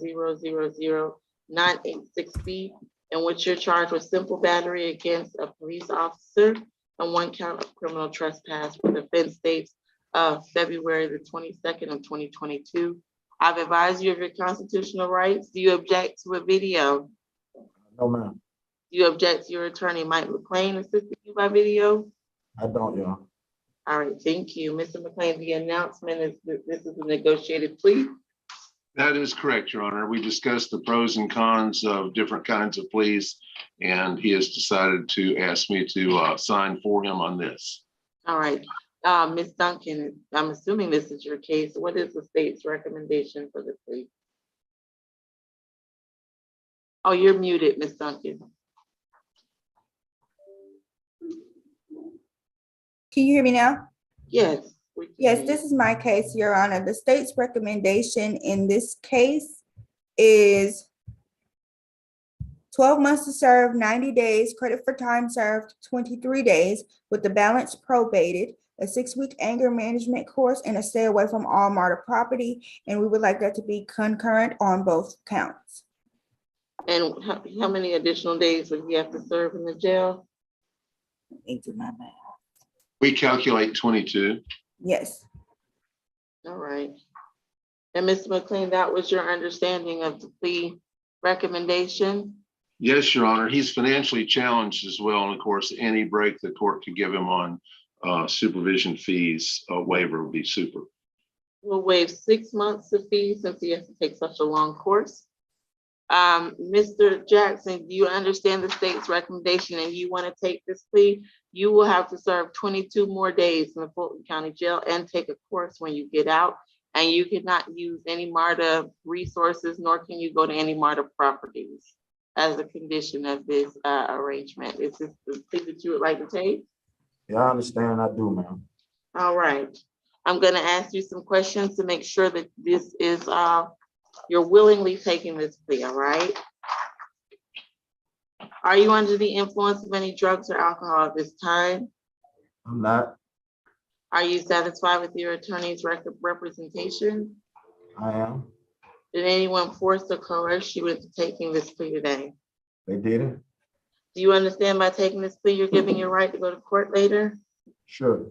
000-986B. in which you're charged with simple battery against a police officer and 1 count of criminal trespass with offense dates of February the 22nd of 2022. I've advised you of your constitutional rights. Do you object to a video? No, ma'am. Do you object to your attorney, Mike McLean, assisting you by video? I don't, Your Honor. All right, thank you. Mr. McLean, the announcement is that this is a negotiated plea. That is correct, Your Honor. We discussed the pros and cons of different kinds of pleas, and he has decided to ask me to sign for him on this. All right, Ms. Duncan, I'm assuming this is your case. What is the state's recommendation for the plea? Oh, you're muted, Ms. Duncan. Can you hear me now? Yes. Yes, this is my case, Your Honor. The state's recommendation in this case is 12 months to serve, 90 days, credit for time served, 23 days, with the balance probated, a 6-week anger management course, and a stay away from all MARTA property. And we would like that to be concurrent on both counts. And how many additional days would he have to serve in the jail? Let me do my math. We calculate 22. Yes. All right. And Mr. McLean, that was your understanding of the plea recommendation? Yes, Your Honor. He's financially challenged as well. And of course, any break the court could give him on supervision fees, waiver would be super. We'll waive 6 months of fees since he has to take such a long course. Mr. Jackson, do you understand the state's recommendation and you want to take this plea? You will have to serve 22 more days in the Fulton County Jail and take a course when you get out. And you cannot use any MARTA resources, nor can you go to any MARTA properties as a condition of this arrangement. Is this the plea that you would like to take? Yeah, I understand. I do, ma'am. All right. I'm going to ask you some questions to make sure that this is, you're willingly taking this plea, all right? Are you under the influence of any drugs or alcohol at this time? I'm not. Are you satisfied with your attorney's representation? I am. Did anyone force or coerce you into taking this plea today? They didn't? Do you understand by taking this plea, you're giving your right to go to court later? Sure.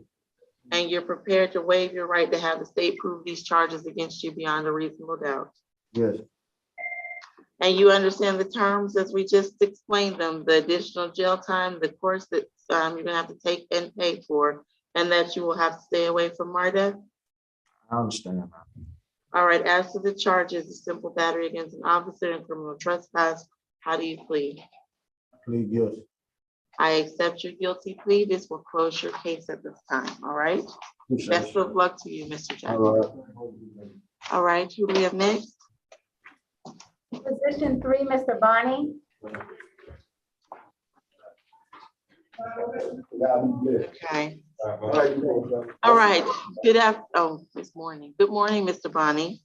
And you're prepared to waive your right to have the state prove these charges against you beyond a reasonable doubt? Yes. And you understand the terms as we just explained them, the additional jail time, the course that you're gonna have to take and pay for, and that you will have to stay away from MARTA? I understand, ma'am. All right, as to the charges, a simple battery against an officer and criminal trespass, how do you plead? Plead guilty. I accept your guilty plea. This will close your case at this time, all right? Best of luck to you, Mr. Jackson. All right. All right, who do we have next? Position 3, Mr. Bonnie. Okay. All right, this morning. Good morning, Mr. Bonnie.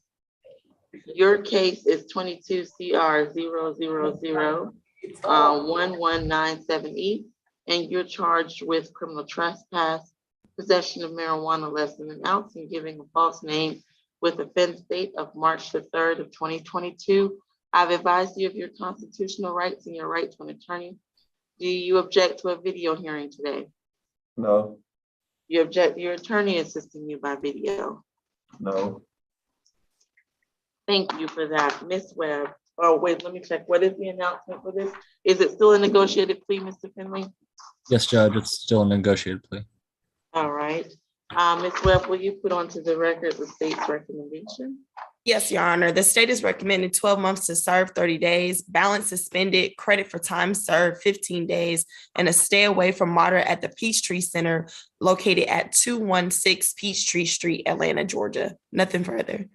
Your case is 22 CR 000-1197E, and you're charged with criminal trespass, possession of marijuana less than an ounce, and giving a false name with offense date of March the 3rd of 2022. I've advised you of your constitutional rights and your right to an attorney. Do you object to a video hearing today? No. You object your attorney assisting you by video? No. Thank you for that, Ms. Webb. Oh, wait, let me check. What is the announcement for this? Is it still a negotiated plea, Mr. Finley? Yes, Judge, it's still a negotiated plea. All right. Ms. Webb, will you put onto the record the state's recommendation? Yes, Your Honor. The state is recommending 12 months to serve, 30 days, balance suspended, credit for time served, 15 days, and a stay away from MARTA at the Peachtree Center located at 216 Peachtree Street, Atlanta, Georgia. Nothing further.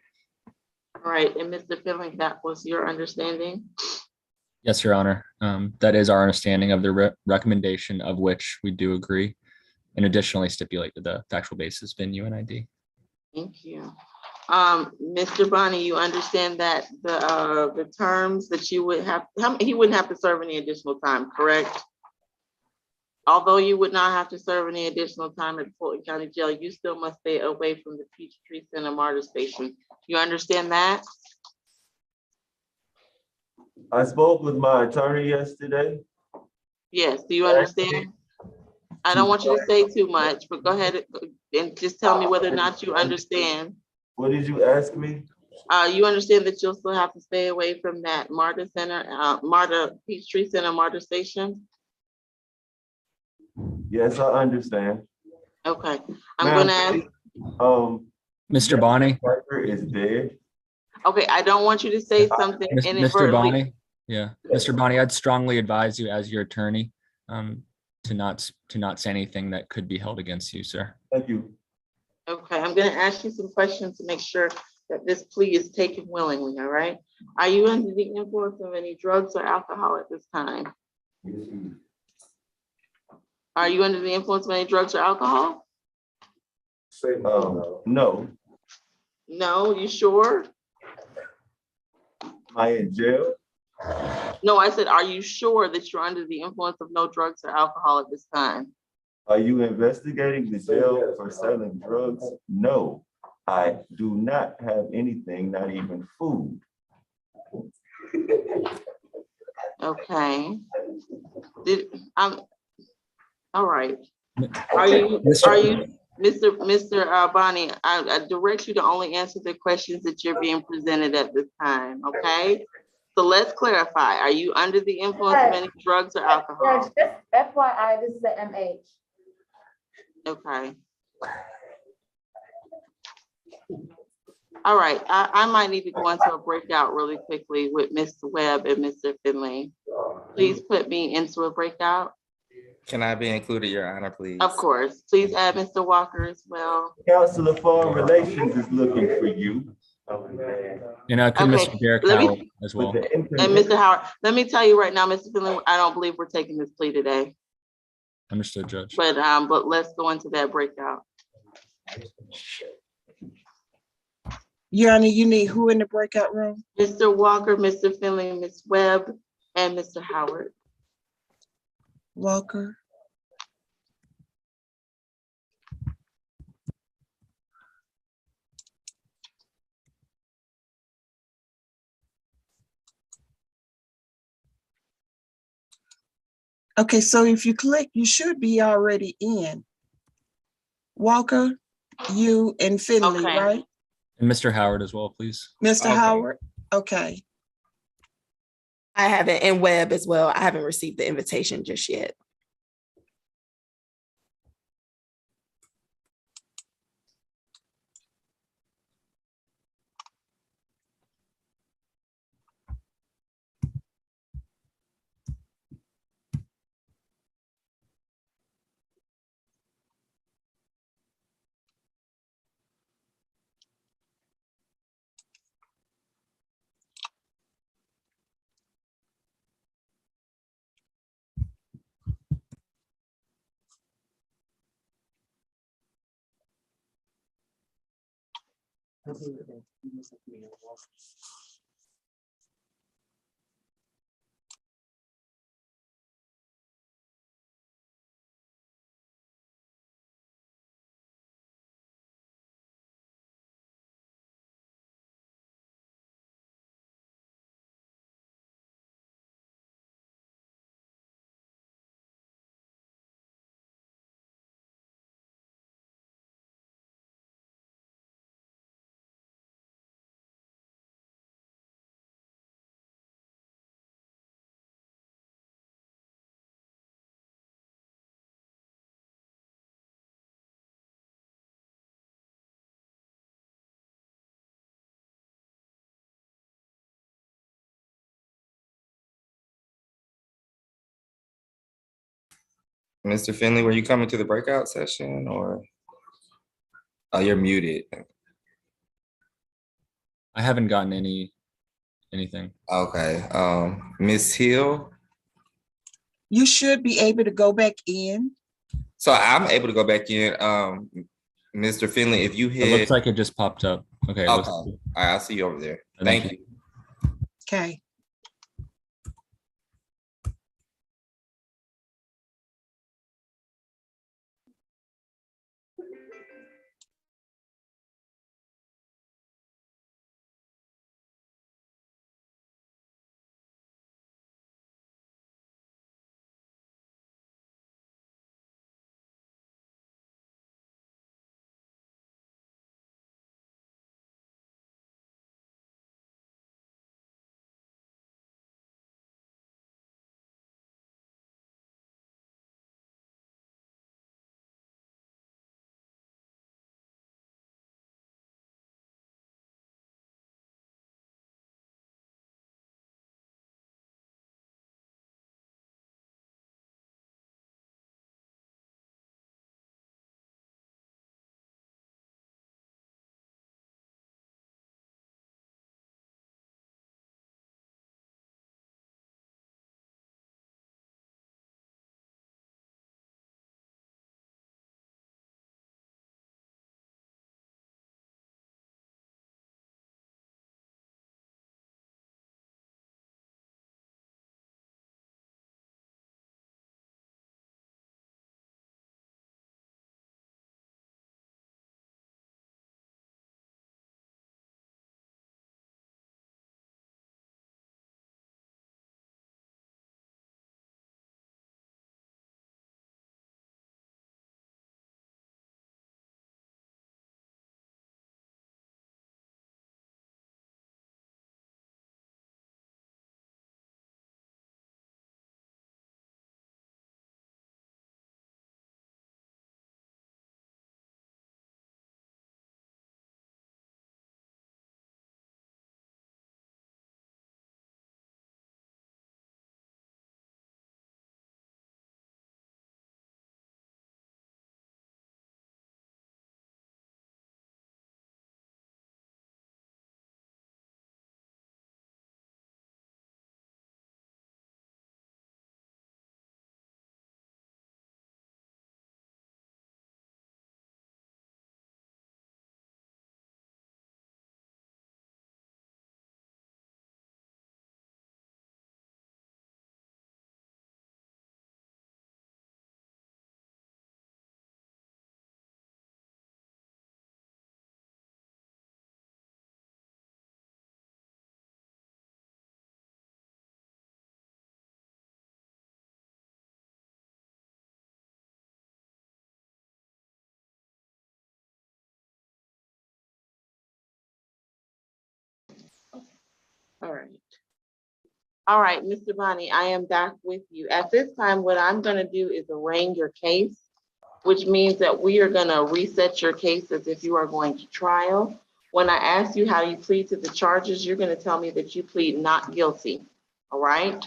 All right, and Mr. Finley, that was your understanding? Yes, Your Honor. That is our understanding of the recommendation, of which we do agree, and additionally stipulate to the factual basis venue and ID. Thank you. Mr. Bonnie, you understand that the terms that you would have, he wouldn't have to serve any additional time, correct? Although you would not have to serve any additional time at Fulton County Jail, you still must stay away from the Peachtree Center MARTA station. You understand that? I spoke with my attorney yesterday. Yes, do you understand? I don't want you to say too much, but go ahead and just tell me whether or not you understand. What did you ask me? You understand that you'll still have to stay away from that MARTA Center, MARTA Peachtree Center, MARTA Station? Yes, I understand. Okay, I'm Ma'am, gonna ask, Mr. Bonnie, Parker is dead. okay, I don't want you to say something Mr. inadvertently. Bonnie, yeah, Mr. Bonnie, I'd strongly advise you as your attorney to not say anything that could be held against you, sir. Thank you. Okay, I'm gonna ask you some questions to make sure that this plea is taken willingly, all right? Are you under the influence of any drugs or alcohol at this time? Are you under the influence of any drugs or alcohol? No. No, you sure? Am I in jail? No, I said, are you sure that you're under the influence of no drugs or alcohol at this time? Are you investigating the jail for selling drugs? No, I do not have anything, not even food. Okay. All right. Mr. Bonnie, I direct you to only answer the questions that you're being presented at this time, okay? So let's clarify. Are you under the influence of any drugs or alcohol? Judge, just FYI, this is the MH. Okay. All right, I might need to go into a breakout really quickly with Mr. Webb and Mr. Finley. Please put me into a breakout. Can I be included, Your Honor, please? Of course. Please add Mr. Walker as well. Council of Foreign Relations is looking for you. And could Okay, Mr. Derek let me- Howard as well. And Mr. Howard, let me tell you right now, Mr. Finley, I don't believe we're taking this plea today, Understood, Judge. but let's go into that breakout. Your Honor, you need who in the breakout room? Mr. Walker, Mr. Finley, Ms. Webb, and Mr. Howard. Walker. Okay, so if you click, you should be already in. Walker, you and Finley, Okay. right? And Mr. Howard as well, please. Mr. Okay. Howard? Okay. I haven't, and Webb as well. I haven't received the invitation just yet. Mr. Finley, were you coming to the breakout session or? Oh, you're muted. I haven't gotten anything. Okay, Ms. Hill? You should be able to go back in. So I'm able to go back in. Mr. Finley, if you It hit. looks like it just popped up. Okay. Okay, all right, I'll see you over there. Thank Thank you. you. Okay. All right. All right, Mr. Bonnie, I am back with you. At this time, what I'm gonna do is arraign your case, which means that we are gonna reset your case as if you are going to trial. When I ask you how you plead to the charges, you're gonna tell me that you plead not guilty, all right?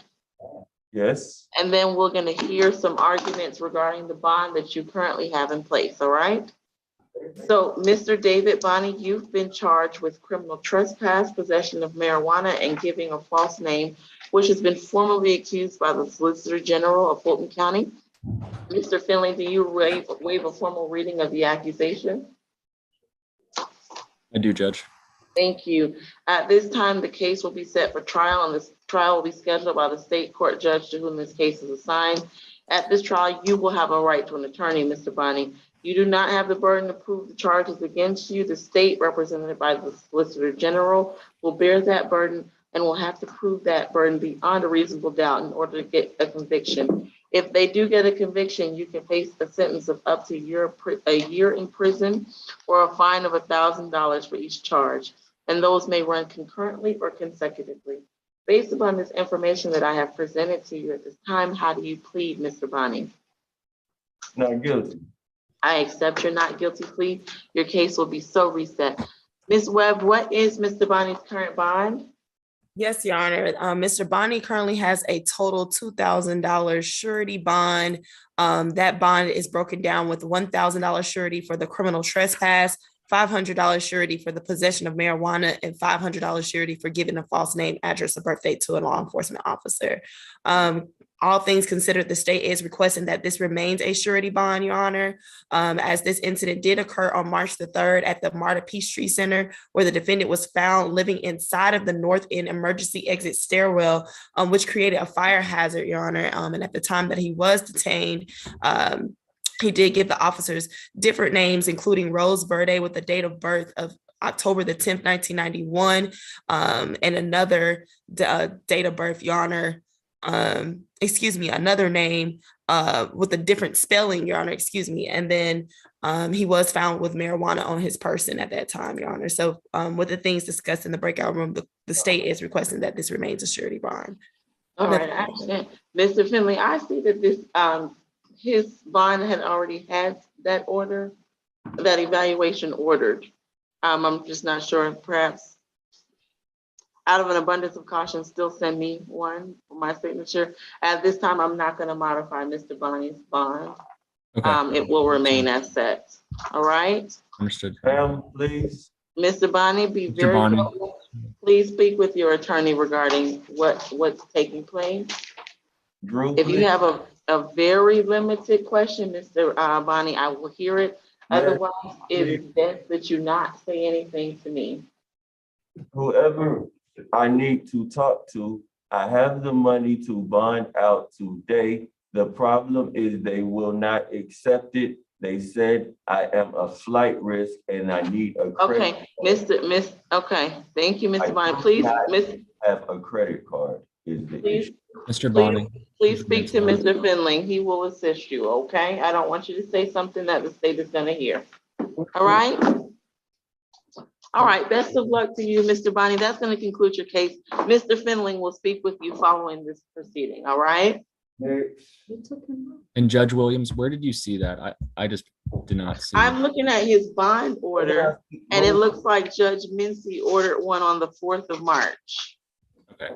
Yes. And then we're gonna hear some arguments regarding the bond that you currently have in place, all right? So, Mr. David Bonnie, you've been charged with criminal trespass, possession of marijuana, and giving a false name, which has been formally accused by the Solicitor General of Fulton County. Mr. Finley, do you waive a formal reading of the accusation? I do, Judge. Thank you. At this time, the case will be set for trial, and this trial will be scheduled by the state court judge to whom this case is assigned. At this trial, you will have a right to an attorney, Mr. Bonnie. You do not have the burden to prove the charges against you. The state, represented by the Solicitor General, will bear that burden and will have to prove that burden beyond a reasonable doubt in order to get a conviction. If they do get a conviction, you can face a sentence of up to a year in prison or a fine of $1,000 for each charge, and those may run concurrently or consecutively. Based upon this information that I have presented to you at this time, how do you plead, Mr. Bonnie? Not guilty. I accept your not guilty plea. Your case will be so reset. Ms. Webb, what is Mr. Bonnie's current bond? Yes, Your Honor. Mr. Bonnie currently has a total $2,000 surety bond. That bond is broken down with $1,000 surety for the criminal trespass, $500 surety for the possession of marijuana, and $500 surety for giving a false name, address, or birthday to a law enforcement officer. All things considered, the state is requesting that this remains a surety bond, Your Honor, as this incident did occur on March the 3rd at the MARTA Peachtree Center, where the defendant was found living inside of the north end emergency exit stairwell, which created a fire hazard, Your Honor. And at the time that he was detained, he did give the officers different names, including Rose Verde with the date of birth of October the 10th, 1991, and another date of birth, Your Honor. Another name with a different spelling, Your Honor, and then he was found with marijuana on his person at that time, Your Honor. So with the things discussed in the breakout room, the state is requesting that this remains a surety bond. All right, I understand. Mr. Finley, I see that this his bond had already had that order, that evaluation ordered. I'm just not sure, perhaps out of an abundance of caution, still send me one for my signature. At this time, I'm not going to modify Mr. Bonnie's bond. Okay. It will remain as set. All right. Understood. Ma'am, please. Mr. Bonnie, be Mr. very Bonnie. careful. Please speak with your attorney regarding what's taking place. Drew, If you please. have a very limited question, Mr. Bonnie, I will hear it. Otherwise, it's best that you not say anything to me. Whoever I need to talk to, I have the money to bond out today. The problem is they will not accept it. They said I am a flight risk and I need a credit. Okay, okay, thank you, Mr. Bonnie. Please, have a credit card is the issue. Mr. Bonnie. Please speak to Mr. Finley. He will assist you, okay? I don't want you to say something that the state is gonna hear. All right? All right, best of luck to you, Mr. Bonnie. That's gonna conclude your case. Mr. Finley will speak with you following this proceeding, all right? And Judge Williams, where did you see that? I just did not see. I'm looking at his bond order, and it looks like Judge Mincy ordered one on the 4th of March. Okay.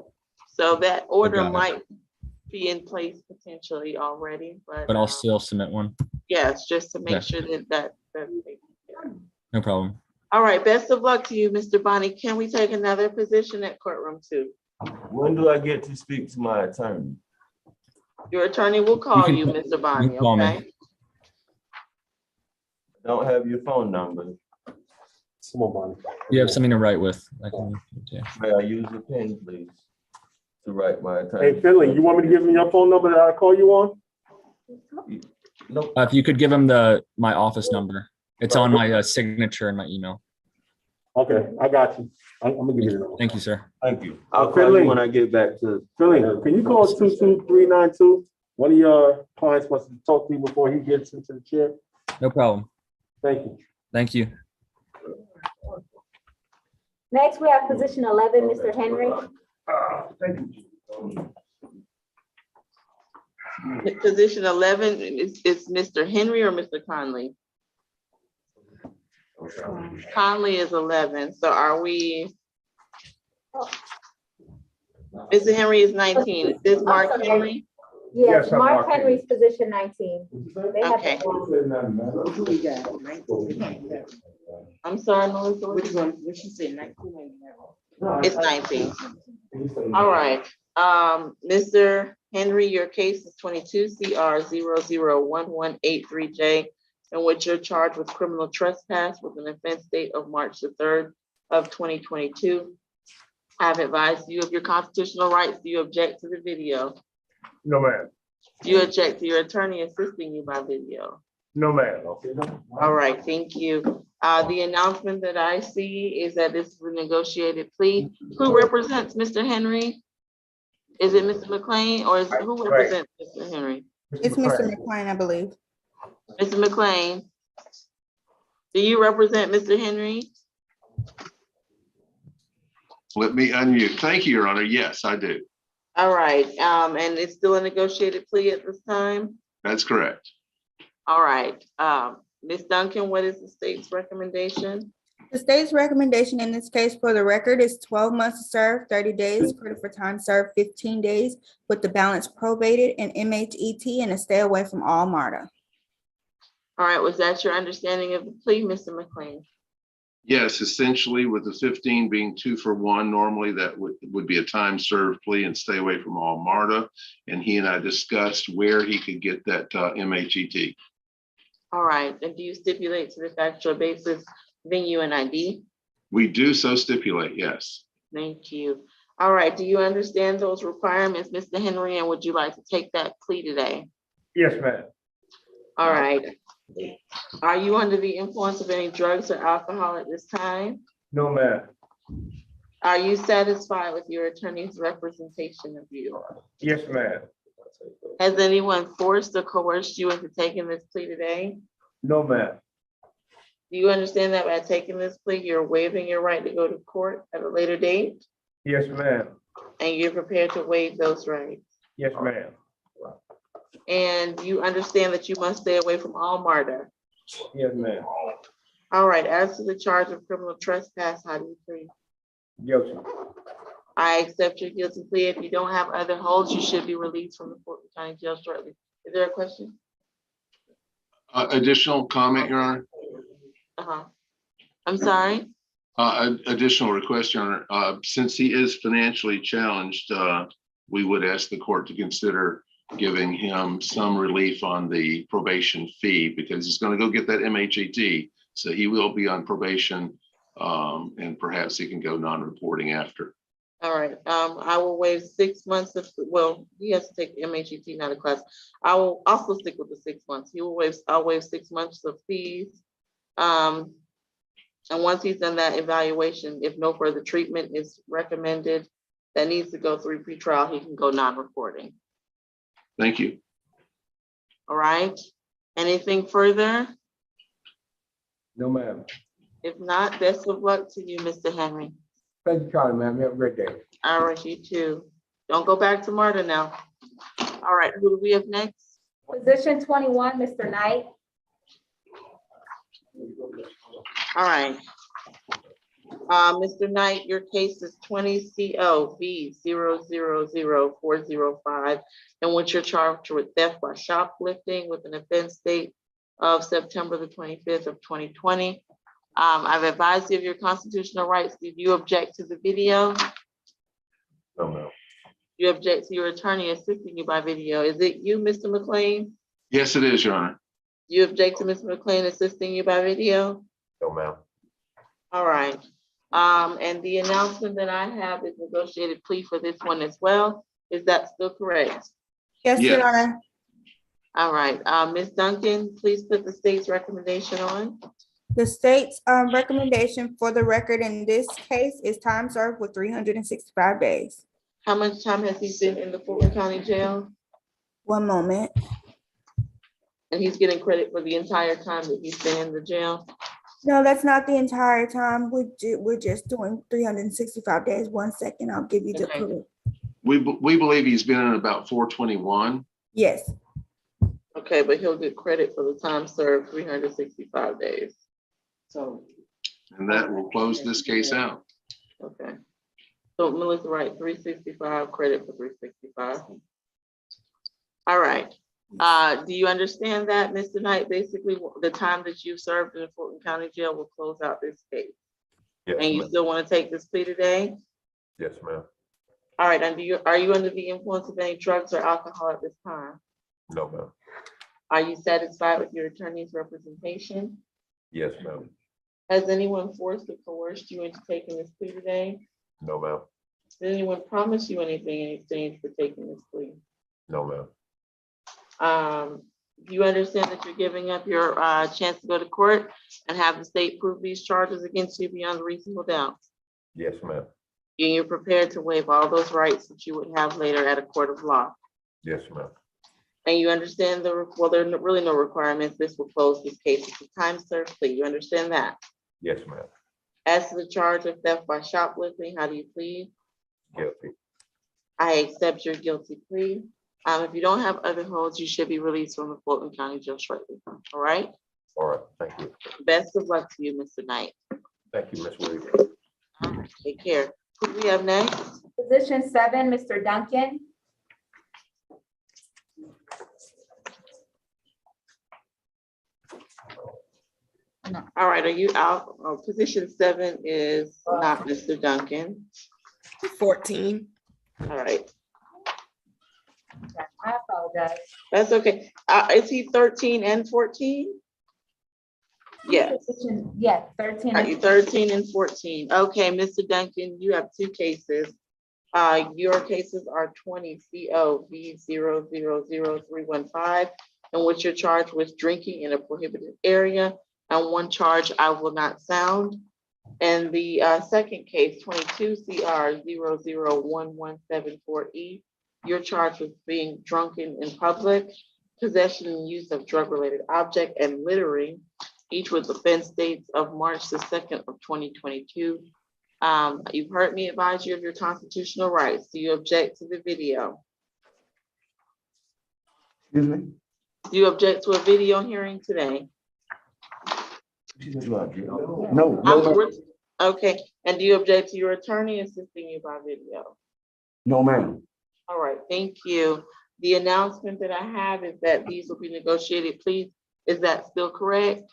So that order got it. might be in place potentially already, But I'll still submit one. yes, just to make Okay. sure that's taken care of. No problem. All right, best of luck to you, Mr. Bonnie. Can we take another position at courtroom 2? When do I get to speak to my attorney? Your attorney will call can you, call- Mr. Bonnie, you call me. okay? Don't have your phone number. You have something to write with. I can, yeah. May I use a pen, please, to write my attorney? Hey, Finley, you want me to give him your phone number that I call you on? Nope. If you could give him my office number. It's on my signature and my email. Okay, I got you. I'm gonna give you Thank you, sir. Thank you. I'll call Finley. you when I get back to. Finley, can you call 22392? One of your clients wants to talk to you before he gets into the chair. No problem. Thank you. Thank you. Next, we have position 11, Mr. Henry. Thank you. Position 11 is Mr. Henry or Mr. Conley? Conley is 11, so are we? Mr. Henry is 19. Is this Mark Henry? Yes, Yes, I'm Mark Mark Henry's position 19. They have Okay. I'm sorry, Melissa. Which one, what she said, 19? It's 19. All right. Mr. Henry, your case is 22 CR 001183J, in which you're charged with criminal trespass with an offense date of March the 3rd of 2022. I've advised you of your constitutional rights. Do you object to the video? No, ma'am. Do you object to your attorney assisting you by video? No, ma'am. All right, thank you. The announcement that I see is that this is a negotiated plea. Who represents Mr. Henry? Is it Mr. McLean or who represents Mr. Henry? It's Mr. McLean, I believe. Mr. McLean, do you represent Mr. Henry? Let me unmute. Thank you, Your Honor. Yes, I do. All right, and it's still a negotiated plea at this time? That's correct. All right, Ms. Duncan, what is the state's recommendation? The state's recommendation in this case for the record is 12 months to serve, 30 days, credit for time served, 15 days, with the balance probated and MHET and a stay away from all MARTA. All right, was that your understanding of the plea, Mr. McLean? Yes, essentially with the 15 being 2 for 1, normally that would be a time served plea and stay away from all MARTA. And he and I discussed where he could get that MHET. All right, and do you stipulate to the factual basis, venue and ID? We do so stipulate, yes. Thank you. All right, do you understand those requirements, Mr. Henry, and would you like to take that plea today? Yes, ma'am. All right. Are you under the influence of any drugs or alcohol at this time? No, ma'am. Are you satisfied with your attorney's representation of you? Yes, ma'am. Has anyone forced or coerced you into taking this plea today? No, ma'am. Do you understand that by taking this plea, you're waiving your right to go to court at a later date? Yes, ma'am. And you're prepared to waive those rights? Yes, ma'am. And you understand that you must stay away from all MARTA? Yes, ma'am. All right, as to the charge of criminal trespass, how do you plead? Guilty. I accept your guilty plea. If you don't have other holds, you should be released from the Fort Lee County Jail shortly. Is there a question? Additional comment, Your Honor? I'm sorry? Additional request, Your Honor. Since he is financially challenged, we would ask the court to consider giving him some relief on the probation fee because he's going to go get that MHET. So he will be on probation and perhaps he can go non-reporting after. All right, I will waive 6 months of, well, he has to take MHET, not a class. I will also stick with the 6 months. I'll waive 6 months of fees. And once he's done that evaluation, if no further treatment is recommended that needs to go through pretrial, he can go non-reporting. Thank you. All right, anything further? No, ma'am. If not, best of luck to you, Mr. Henry. Thank you, Charlie, ma'am. You have a great day. All right, you too. Don't go back to MARTA now. All right, who do we have next? Position 21, Mr. Knight. All right. Mr. Knight, your case is 20 COV 000405, in which you're charged with theft by shoplifting with an offense date of September the 25th of 2020. I've advised you of your constitutional rights. Did you object to the video? No, ma'am. You object to your attorney assisting you by video. Is it you, Mr. McLean? Yes, it is, Your Honor. You object to Mr. McLean assisting you by video? No, ma'am. All right. And the announcement that I have is negotiated plea for this one as well. Is that still correct? Yes, Yes. Your Honor. All right. Ms. Duncan, please put the state's recommendation on. The state's recommendation for the record in this case is time served with 365 days. How much time has he been in the Fulton County Jail? 1 moment. And he's getting credit for the entire time that he's been in the jail? No, that's not the entire time. We're just doing 365 days. 1 second, I'll give you the Okay. correct. We believe he's been in about 421. Yes, Okay, but he'll get credit for the time served, 365 days. So. And that will close this case out. Okay. So Melissa, right, 365, credit for 365. All right. Do you understand that, Mr. Knight? Basically, the time that you served in the Fulton County Jail will close out this case. Yes, And you ma'am. still want to take this plea today? Yes, ma'am. All right, are you under the influence of any drugs or alcohol at this time? No, ma'am. Are you satisfied with your attorney's representation? Yes, ma'am. Has anyone forced or coerced you into taking this plea today? No, ma'am. Did anyone promise you anything in exchange for taking this plea? No, ma'am. Do you understand that you're giving up your chance to go to court and have the state prove these charges against you beyond reasonable doubt? Yes, ma'am. And you're prepared to waive all those rights that you would have later at a court of law? Yes, ma'am. And you understand there are really no requirements. This will close this case. It's a time served plea. You understand that? Yes, ma'am. As to the charge of theft by shoplifting, how do you plead? Guilty. I accept your guilty plea. If you don't have other holds, you should be released from the Fulton County Jail shortly. All right? All right, thank you. Best of luck to you, Mr. Knight. Thank you, Ms. Williams. All right, take care. Who do we have next? Position 7, Mr. Duncan. All right, are you out? Position 7 is not Mr. Duncan. 14. All right, I apologize. that's okay. Is he 13 and 14? Yes. Yeah, 13. Are you 13 and 14? Okay, Mr. Duncan, you have two cases. Your cases are 20 COV 0000315, in which you're charged with drinking in a prohibited area, and one charge, I will not sound. And the second case, 22 CR 001174E, you're charged with being drunken in public, possession and use of drug-related object, and littering, each with offense dates of March the 2nd of 2022. You've heard me advise you of your constitutional rights. Do you object to the video? Excuse me? Do you object to a video hearing today? No, Okay, and do you object to your attorney assisting you by video? no, ma'am. All right, thank you. The announcement that I have is that these will be negotiated pleas. Is that still correct?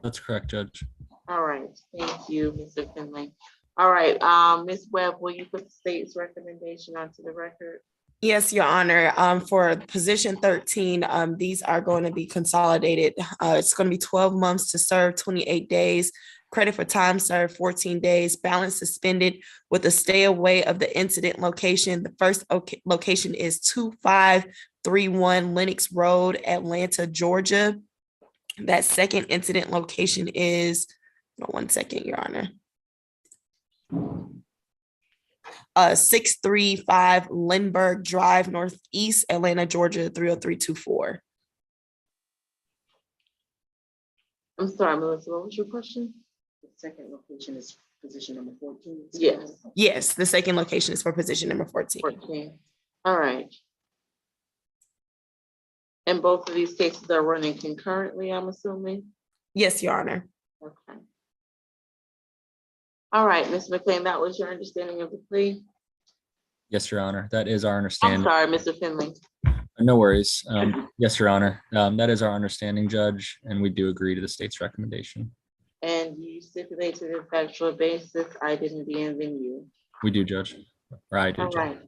That's correct, Judge. All right, thank you, Mr. Finley. All right, Ms. Webb, will you put the state's recommendation onto the record? Yes, Your Honor. For position 13, these are going to be consolidated. It's going to be 12 months to serve, 28 days. Credit for time served, 14 days. Balance suspended with a stay away of the incident location. The first location is 2531 Lenox Road, Atlanta, Georgia. That second incident location is, 1 second, Your Honor. 635 Lindbergh Drive, Northeast, Atlanta, Georgia, 30324. I'm sorry, Melissa, what was your question? The second location is position number 14. Yes. Yes, the second location is for position number 14. 14. All right. And both of these cases are running concurrently, I'm assuming? Yes, Your Honor. Okay. All right, Ms. McLean, that was your understanding of the plea? Yes, Your Honor. That is our I'm understanding. sorry, Mr. Finley. No worries. Yes, Your Honor. That is our understanding, Judge, and we do agree to the state's recommendation. And you stipulate to the factual basis, I didn't be in venue. We do, Judge. Or I do, All Judge. right.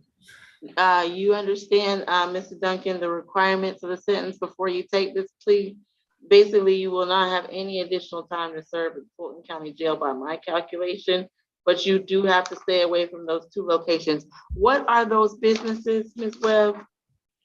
You understand, Mr. Duncan, the requirements of the sentence before you take this plea? Basically, you will not have any additional time to serve in Fulton County Jail by my calculation, but you do have to stay away from those two locations. What are those businesses, Ms. Webb?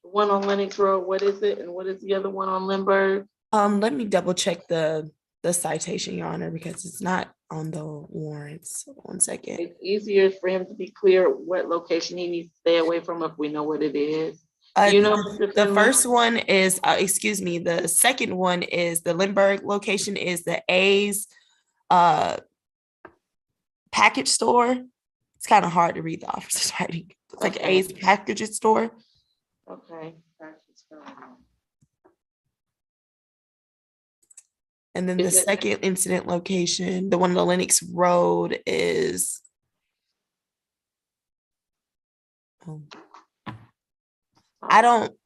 The one on Lenox Road, what is it? And what is the other one on Lindbergh? Let me double check the citation, Your Honor, because it's not on the warrants. 1 second. It's easier for him to be clear what location he needs to stay away from if we know what it is. You know, The first one is, the second one is the Lindbergh location is the A's package store. It's kind of hard to read the officer's writing. It's like Okay. Ace Package Store. Okay. And then the Is it- second incident location, the one on Lennox Road, is I don't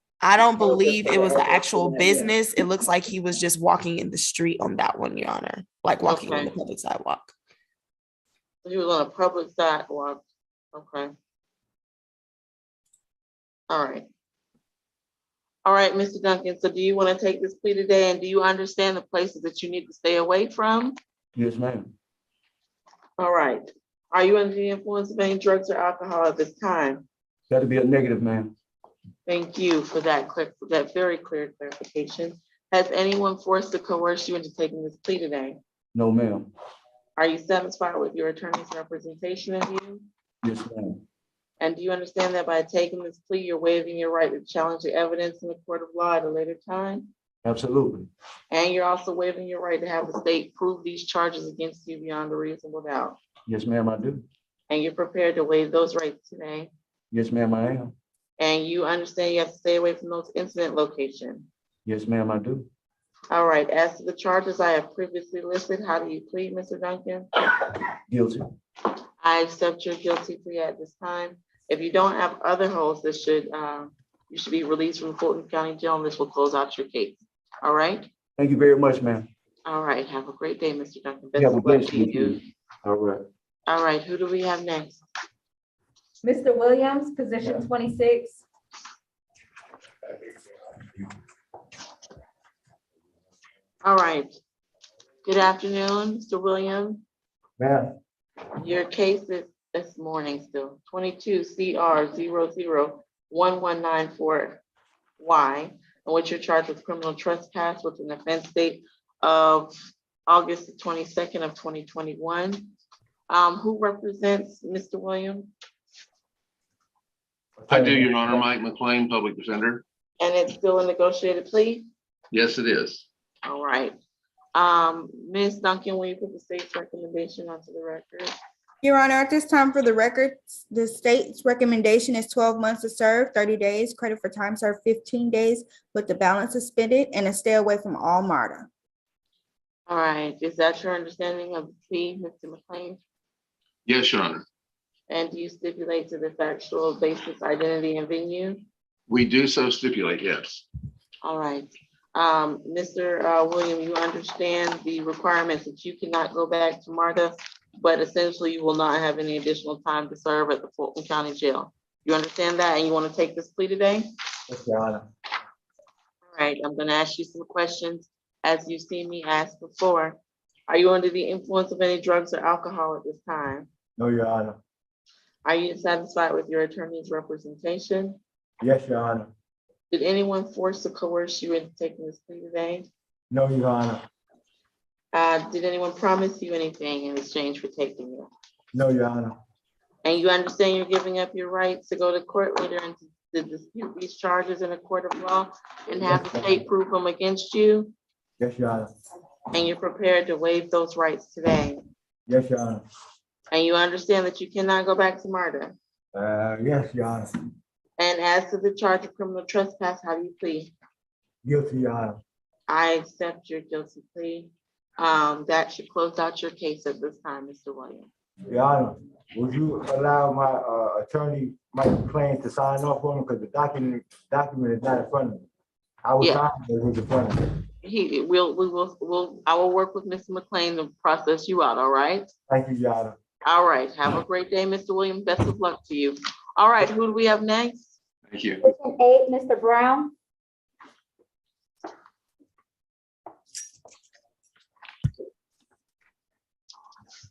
believe it was an actual business. It looks like he was just walking in the street on that one, Your Honor, like walking on the Okay. public sidewalk. He was on a public sidewalk. Okay. All right. All right, Mr. Duncan, so do you want to take this plea today, and do you understand the places that you need to stay away from? Yes, ma'am. All right. Are you under the influence of any drugs or alcohol at this time? That'll be a negative, ma'am. Thank you for that that very clear clarification. Has anyone forced or coerced you into taking this plea today? No, ma'am. Are you satisfied with your attorney's representation of you? Yes, ma'am. And do you understand that by taking this plea, you're waiving your right to challenge the evidence in the court of law at a later time? Absolutely. And you're also waiving your right to have the state prove these charges against you beyond a reasonable doubt. Yes, ma'am, I do. And you're prepared to waive those rights today. Yes, ma'am, I am. And you understand you have to stay away from those incident locations. Yes, ma'am, I do. All right, as to the charges I have previously listed, how do you plead, Mr. Duncan? Guilty. I accept your guilty plea at this time. If you don't have other holds, you should be released from Fulton County Jail, and this will close out your case. All right? Thank you very much, ma'am. All right, have a great day, Mr. Duncan. You Best have a of luck blessed to you. weekend. All right. All right, who do we have next? Mr. Williams, position 26. All right. Good afternoon, Mr. Williams. Ma'am. Your case is this morning still, 22 CR 001194Y, in which you're charged with criminal trespass with an offense date of August the 22nd of 2021. Who represents Mr. Williams? I do, Your Honor. Mike McLean, Public Defender. And it's still a negotiated plea? Yes, it is. All right. Ms. Duncan, will you put the state's recommendation onto the record? Your Honor, at this time for the record, the state's recommendation is 12 months to serve, 30 days, credit for time served 15 days, with the balance suspended, and a stay away from all MARTA. All right, is that your understanding of the plea, Mr. McLean? Yes, Your Honor. And do you stipulate to the factual basis, identity, and venue? We do so stipulate, yes. All right. Mr. William, you understand the requirements that you cannot go back to MARTA, but essentially you will not have any additional time to serve at the Fulton County Jail. You understand that, and you want to take this plea today? Yes, Your Honor. All right, I'm going to ask you some questions as you've seen me ask before. Are you under the influence of any drugs or alcohol at this time? No, Your Honor. Are you satisfied with your attorney's representation? Yes, Your Honor. Did anyone force or coerce you into taking this plea today? No, Your Honor. Did anyone promise you anything in exchange for taking it? No, Your Honor. And you understand you're giving up your rights to go to court later and to dispute these charges in a court of law and have the state prove them against you? Yes, Your Honor. And you're prepared to waive those rights today? Yes, Your Honor. And you understand that you cannot go back to MARTA? Yes, Your Honor. And as to the charge of criminal trespass, how do you plead? Guilty, Your Honor. I accept your guilty plea. That should close out your case at this time, Mr. Williams. Your Honor, would you allow my attorney, Mike McLean, to sign off on it? Because the document is not in front of me. I was Yeah. signing it was in front of me. I will work with Mr. McLean to process you out, all right? Thank you, Your Honor. All right, have a great day, Mr. Williams. Best of luck to you. All right, who do we have next? Thank you. Position 8, Mr. Brown.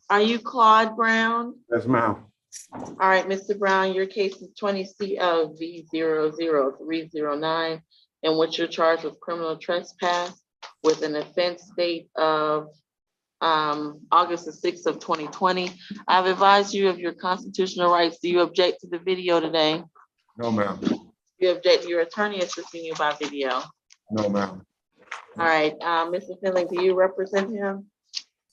Are you Claude Brown? Yes, ma'am. All right, Mr. Brown, your case is 20 COV 00309, in which you're charged with criminal trespass with an offense date of August the 6th of 2020. I've advised you of your constitutional rights. Do you object to the video today? No, ma'am. Do you object to your attorney assisting you by video? No, ma'am. All right, Mr. Finley, do you represent him?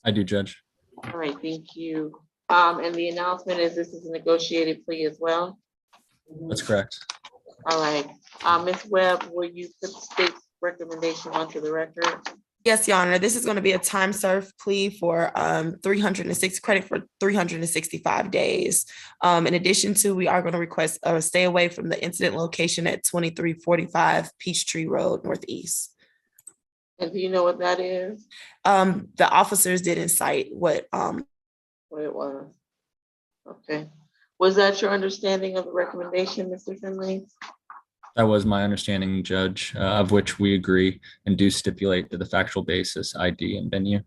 I do, Judge. All right, thank you. And the announcement is this is a negotiated plea as well. That's correct. All right, Ms. Webb, will you put the state's recommendation onto the record? Yes, Your Honor, this is going to be a time served plea for 306 credit for 365 days. In addition to, we are going to request a stay away from the incident location at 2345 Peachtree Road Northeast. And do you know what that is? The officers didn't cite what it was. Okay. Was that your understanding of the recommendation, Mr. Finley? That was my understanding, Judge, of which we agree and do stipulate to the factual basis, ID, and venue.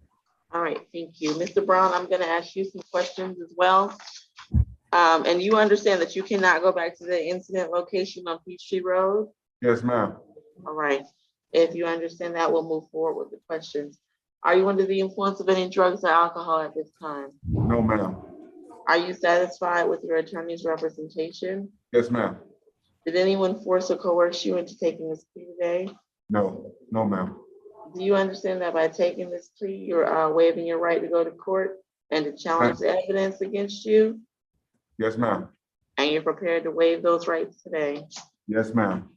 All right, thank you. Mr. Brown, I'm going to ask you some questions as well. And you understand that you cannot go back to the incident location on Peachtree Road? Yes, ma'am. All right. If you understand that, we'll move forward with the questions. Are you under the influence of any drugs or alcohol at this time? No, ma'am. Are you satisfied with your attorney's representation? Yes, ma'am. Did anyone force or coerce you into taking this plea today? No, no, ma'am. Do you understand that by taking this plea, you're waiving your right to go to court and to challenge the evidence against you? Yes, ma'am. And you're prepared to waive those rights today? Yes, ma'am.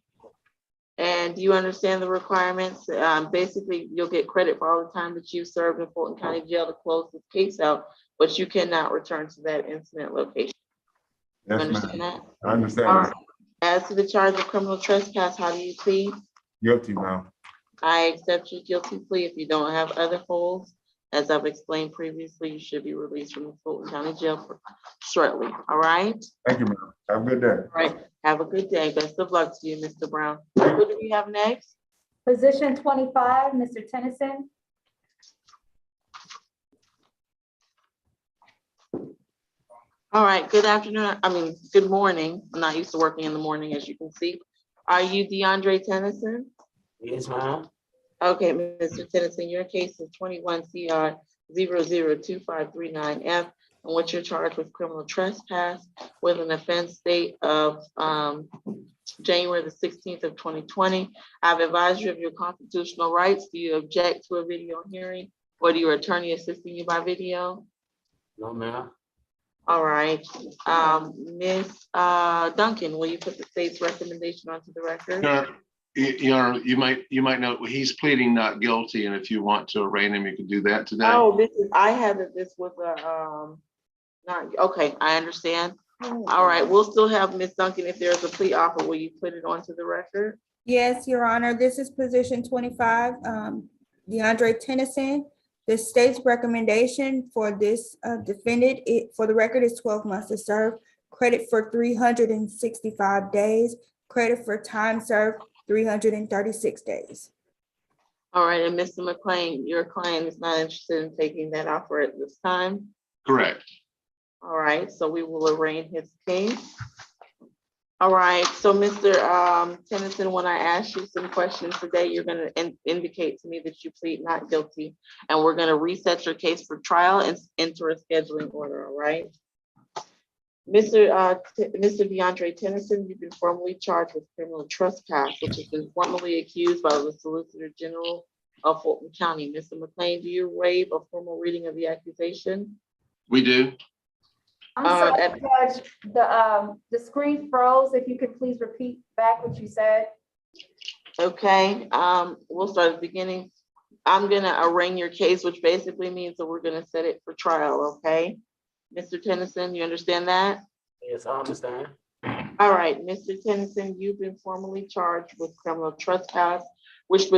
And do you understand the requirements? Basically, you'll get credit for all the time that you served in Fulton County Jail to close this case out, but you cannot return to that incident location. You Yes, understand ma'am. that? I understand. All that. right. As to the charge of criminal trespass, how do you plead? Guilty, ma'am. I accept your guilty plea. If you don't have other holds, as I've explained previously, you should be released from the Fulton County Jail shortly. All right? Thank you, ma'am. Have a good day. All right. Have a good day. Best of luck to you, Mr. Brown. Who do we have next? Position 25, Mr. Tennyson. All right, good afternoon. Good morning. I'm not used to working in the morning, as you can see. Are you DeAndre Tennyson? Yes, ma'am. Okay, Mr. Tennyson, your case is 21 CR 002539F, and what you're charged with criminal trespass with an offense date of January the 16th of 2020. I've advised you of your constitutional rights. Do you object to a video hearing, or do your attorney assisting you by video? No, ma'am. All right, Ms. Duncan, will you put the state's recommendation onto the record? You might know he's pleading not guilty, and if you want to arraign him, you can do that today. Oh, I had that this was a, not, okay, I understand. All right, we'll still have Ms. Duncan, if there's a plea offer, will you put it onto the record? Yes, Your Honor, this is position 25, DeAndre Tennyson. The state's recommendation for this defendant, for the record, is 12 months to serve, credit for 365 days, credit for time served 336 days. All right, and Mr. McLean, your client is not interested in taking that offer at this time? Correct. All right, so we will arraign his case. All right, so Mr. Tennyson, when I ask you some questions today, you're gonna indicate to me that you plead not guilty, and we're gonna reset your case for trial and enter a scheduling order, all right? Mr. DeAndre Tennyson, you've been formally charged with criminal trespass, which has been formally accused by the Solicitor General of Fulton County. Mr. McLean, do you waive a formal reading of the accusation? We do. I'm sorry, Judge, the screen froze. If you could please repeat back what you said. Okay, we'll start at the beginning. I'm gonna arraign your case, which basically means that we're gonna set it for trial, okay? Mr. Tennyson, you understand that? Yes, I understand. All right, Mr. Tennyson, you've been formally charged with criminal trespass, which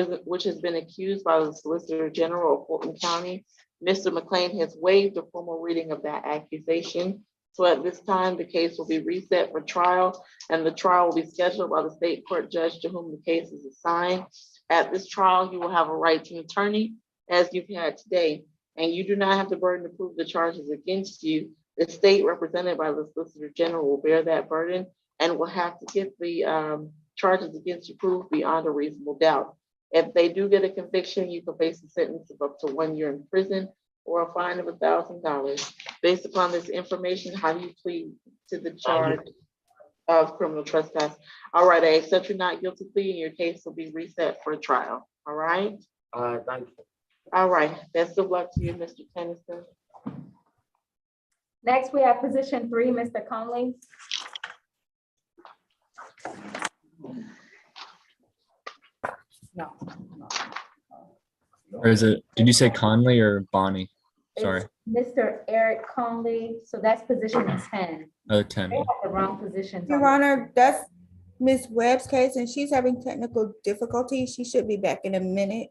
has been accused by the Solicitor General of Fulton County. Mr. McLean has waived a formal reading of that accusation. So at this time, the case will be reset for trial, and the trial will be scheduled by the state court judge to whom the case is assigned. At this trial, you will have a right to an attorney, as you've had today, and you do not have the burden to prove the charges against you. The state, represented by the Solicitor General, will bear that burden and will have to get the charges against you proved beyond a reasonable doubt. If they do get a conviction, you can face a sentence of up to 1 year in prison or a fine of $1,000. Based upon this information, how do you plead to the charge of criminal trespass? All right, I accept your not guilty plea, and your case will be reset for trial. All right? Thank you. All right, best of luck to you, Mr. Tennyson. Next, we have position 3, Mr. Conley. No. Or is it, did you say Conley or Bonnie? Sorry, It's Mr. Eric Conley, so that's position 10. 10. They have the wrong positions. Your Honor, that's Ms. Webb's case and she's having technical difficulties. She should be back in a minute.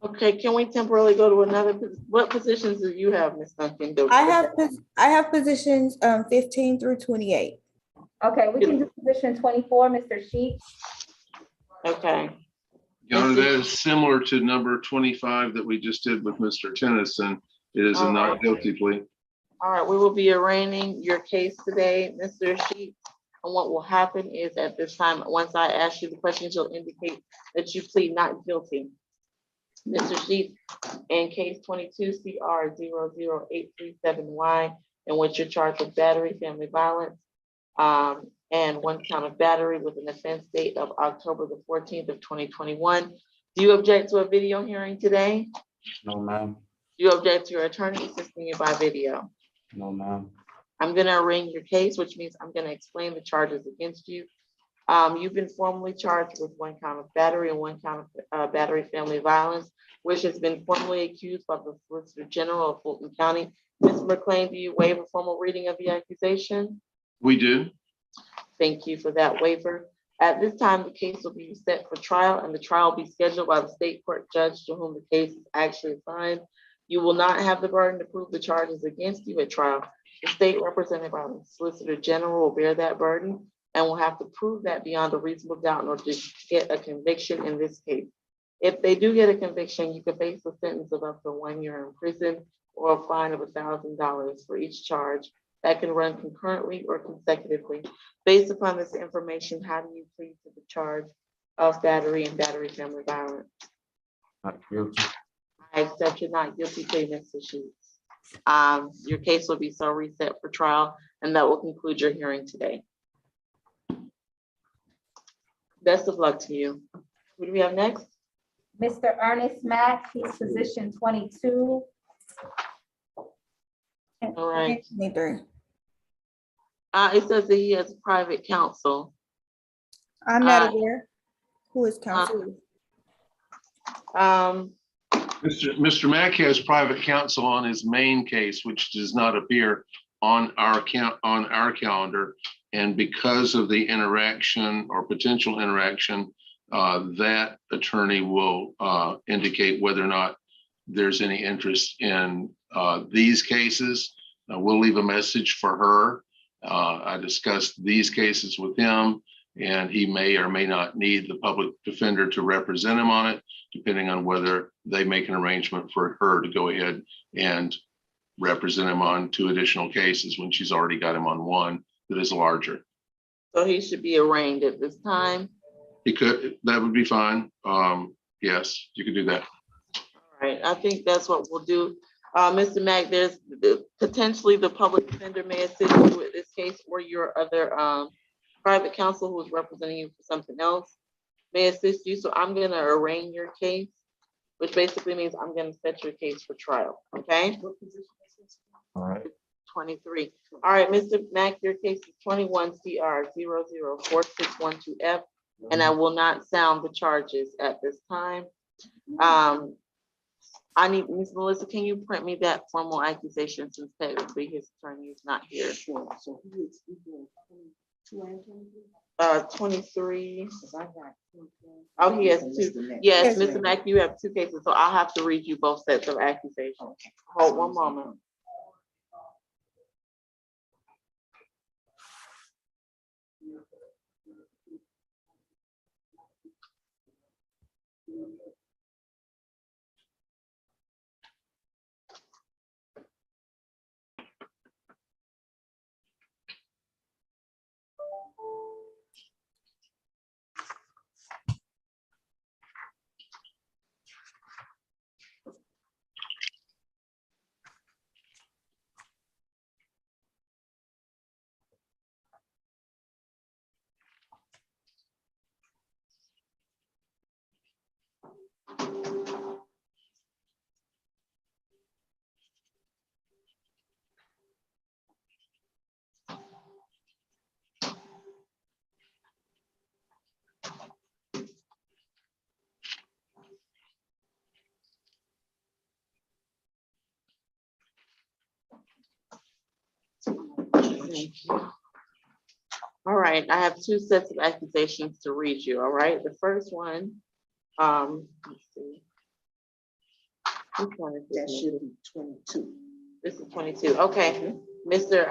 Okay, can we temporarily go to another, what positions do you have, Ms. Duncan? I have positions 15 through 28. Okay, we can do position 24, Mr. Sheets. Okay. Your Honor, that is similar to number 25 that we just did with Mr. Tennyson. It is a not guilty plea. All right, we will be arraigning your case today, Mr. Sheets. And what will happen is at this time, once I ask you the questions, you'll indicate that you plead not guilty. Mr. Sheets, in case 22 CR 00837Y, in which you're charged with battery, family violence, and 1 count of battery with an offense date of October the 14th of 2021. Do you object to a video hearing today? No, ma'am. Do you object to your attorney assisting you by video? No, ma'am. I'm gonna arraign your case, which means I'm gonna explain the charges against you. You've been formally charged with 1 count of battery and 1 count of battery family violence, which has been formally accused by the Solicitor General of Fulton County. Ms. McLean, do you waive a formal reading of the accusation? We do. Thank you for that waiver. At this time, the case will be set for trial and the trial will be scheduled by the state court judge to whom the case is actually assigned. You will not have the burden to prove the charges against you at trial. The state represented by the Solicitor General will bear that burden and will have to prove that beyond a reasonable doubt in order to get a conviction in this case. If they do get a conviction, you can face a sentence of up to 1 year in prison or a fine of $1,000 for each charge that can run concurrently or consecutively. Based upon this information, how do you plead to the charge of battery and battery family violence? Not guilty. I accept your not guilty plea, Mr. Sheets. Your case will be so reset for trial, and that will conclude your hearing today. Best of luck to you. Who do we have next? Mr. Ernest Mack, he's position 22. All right. 23. It says that he has private counsel. I'm not aware who his counsel is. Mr. Mack has private counsel on his main case, which does not appear on our calendar. And because of the interaction or potential interaction, that attorney will indicate whether or not there's any interest in these cases. We'll leave a message for her. I discussed these cases with him, and he may or may not need the public defender to represent him on it, depending on whether they make an arrangement for her to go ahead and represent him on 2 additional cases when she's already got him on 1 that is larger. So he should be arraigned at this time. He could, that would be fine. Yes, you could do that. All right, I think that's what we'll do. Mr. Mack, there's potentially the public defender may assist you with this case, or your other private counsel who is representing you for something else may assist you. So I'm gonna arraign your case, which basically means I'm gonna set your case for trial, okay? All right. 23. All right, Mr. Mack, your case is 21 CR 004612F, and I will not sound the charges at this time. I need, Ms. Melissa, can you print me that formal accusation since technically his attorney is not here? Sure. So he is 23. I got 2. Oh, he has 2. Yes, Mr. Mack, you have 2 cases, so I'll have to read you both sets of accusations. Hold one moment. Thank you. All right, I have two sets of accusations to read you, all right? The first one, let's see. Which one is this? That should be 22. This is 22, okay. Mr.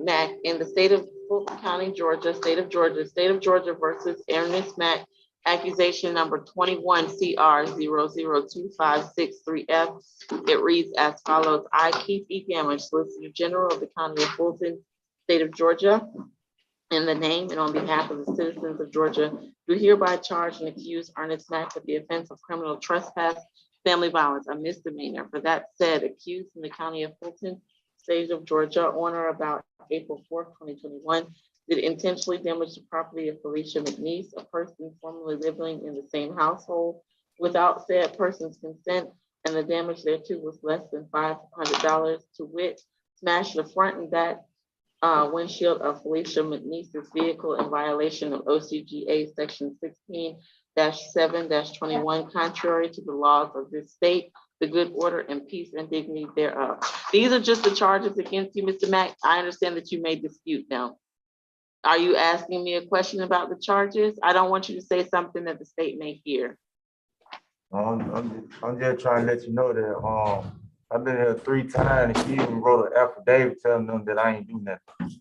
Mack, in the state of Fulton County, Georgia, state of Georgia versus Ernest Mack, accusation number 21 CR 002563F. It reads as follows: I, Keith E. Gamage, Solicitor General of the County of Fulton, state of Georgia, in the name and on behalf of the citizens of Georgia, do hereby charge and accuse Ernest Mack of the offense of criminal trespass, family violence, a misdemeanor. For that said, accused in the County of Fulton, state of Georgia, on or about April 4th, 2021, did intentionally damage the property of Felicia McNeese, a person formerly living in the same household, without said person's consent, and the damage thereto was less than $500, to wit, smash the front and back windshield of Felicia McNeese's vehicle in violation of OCGA section 16-7-21, contrary to the laws of this state, the good order and peace and dignity thereof. These are just the charges against you, Mr. Mack. I understand that you may dispute them. Are you asking me a question about the charges? I don't want you to say something that the state may hear. I'm just trying to let you know that I've been here 3 times. She even wrote an affidavit telling them that I ain't do nothing.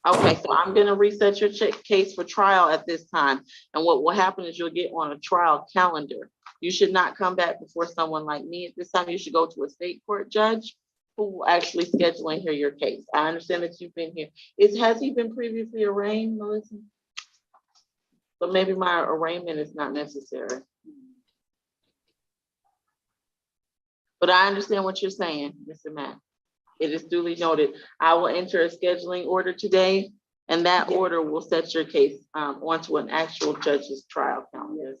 Okay, so I'm gonna reset your case for trial at this time. And what will happen is you'll get on a trial calendar. You should not come back before someone like me at this time. You should go to a state court judge who will actually schedule and hear your case. I understand that you've been here. Has he been previously arraigned, Melissa? But maybe my arraignment is not necessary. But I understand what you're saying, Mr. Mack. It is duly noted. I will enter a scheduling order today, and that order will set your case onto an actual judge's trial calendar.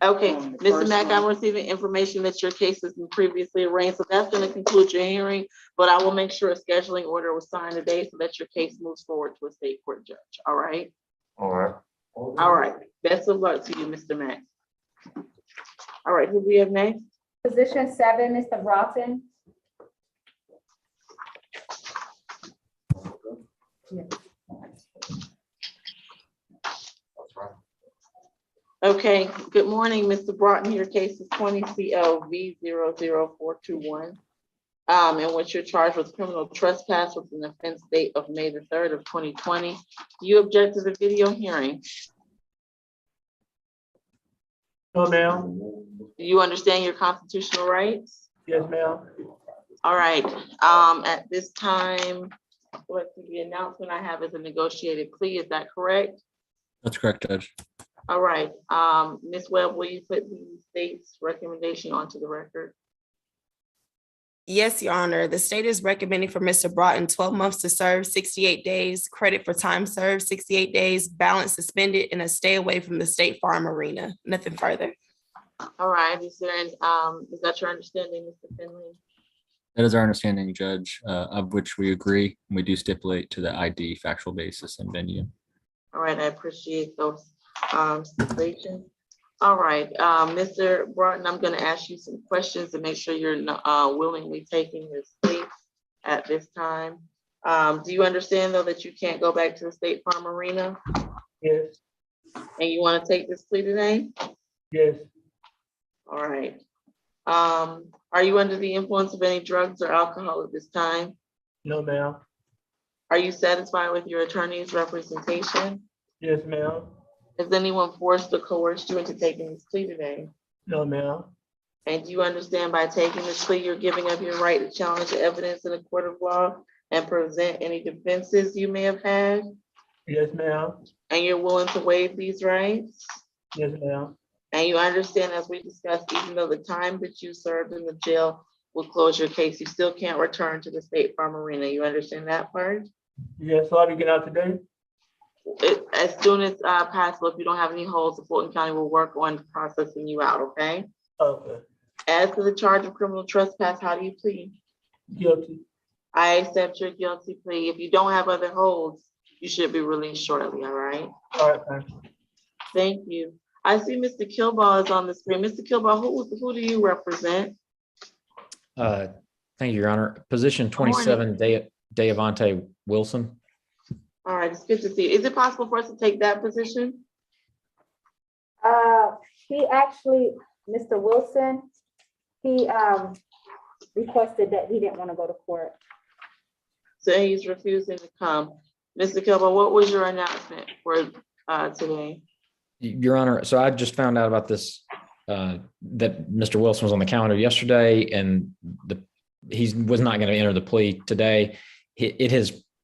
Okay, Mr. Mack, I'm receiving information that your case has been previously arraigned, so that's going to conclude your hearing, but I will make sure a scheduling order was signed today so that your case moves forward to a state court judge, all right? All right. All right, best of luck to you, Mr. Mack. All right, who do we have next? Position 7, Mr. Broughton. Okay, good morning, Mr. Broughton. Your case is 20 CLV 00421. In which you're charged with criminal trespass with an offense date of May the 3rd of 2020. You object to the video hearing? No, ma'am. Do you understand your constitutional rights? Yes, ma'am. All right, at this time, let's see, the announcement I have is a negotiated plea, is that correct? That's correct, Judge. All right, Ms. Webb, will you put the state's recommendation onto the record? Yes, Your Honor. The state is recommending for Mr. Broughton 12 months to serve, 68 days, credit for time served, 68 days, balance suspended, and a stay away from the State Farm Arena. Nothing further. All right, is that your understanding, Mr. Finley? That is our understanding, Judge, of which we agree. We do stipulate to the ID, factual basis, and venue. All right, I appreciate those stipulations. All right, Mr. Broughton, I'm going to ask you some questions to make sure you're willingly taking this plea at this time. Do you understand, though, that you can't go back to the State Farm Arena? Yes. And you want to take this plea today? Yes. All right. Are you under the influence of any drugs or alcohol at this time? No, ma'am. Are you satisfied with your attorney's representation? Yes, ma'am. Has anyone forced or coerced you into taking this plea today? No, ma'am. And do you understand by taking this plea, you're giving up your right to challenge the evidence in a court of law and present any defenses you may have had? Yes, ma'am. And you're willing to waive these rights? Yes, ma'am. And you understand, as we discussed, even though the time that you served in the jail will close your case, you still can't return to the State Farm Arena. You understand that part? Yes, so I can get out today? As soon as possible. If you don't have any holds, the Fulton County will work on processing you out, okay? Okay. As to the charge of criminal trespass, how do you plead? Guilty. I accept your guilty plea. If you don't have other holds, you should be released shortly, all right? All right, thank you. Thank you. I see Mr. Kilball is on the screen. Mr. Kilball, who do you represent? Thank you, Your Honor. Position 27, Deavante Wilson. All right, it's good to see. Is it possible for us to take that position? He actually, Mr. Wilson, he requested that he didn't want to go to court. So he's refusing to come. Mr. Kilbo, what was your announcement for today? Your Honor, so I just found out about this, that Mr. Wilson was on the calendar yesterday and he was not going to enter the plea today.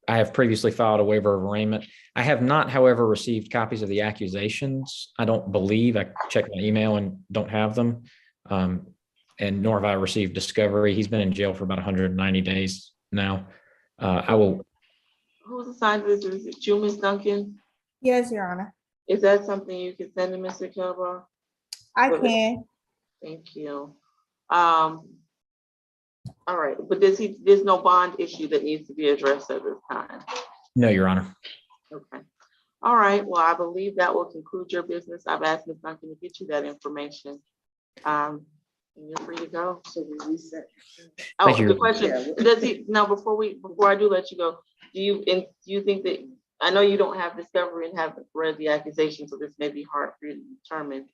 I have previously filed a waiver of arraignment. I have not, however, received copies of the accusations. I don't believe. I checked my email and don't have them. And nor have I received discovery. He's been in jail for about 190 days now. I will. Who's assigned to this? Is it you, Ms. Duncan? Yes, Your Honor. Is that something you can send to Mr. Kilbo? I can. Thank you. All right, but there's no bond issue that needs to be addressed at this time? No, Your Honor. Okay. All right, well, I believe that will conclude your business. I've asked Ms. Duncan to get you that information. And you're free to go. So we reset. Oh, Thank you. the question, now before I do let you go, do you think that, I know you don't have discovery and haven't read the accusation, so this may be hard for you to determine.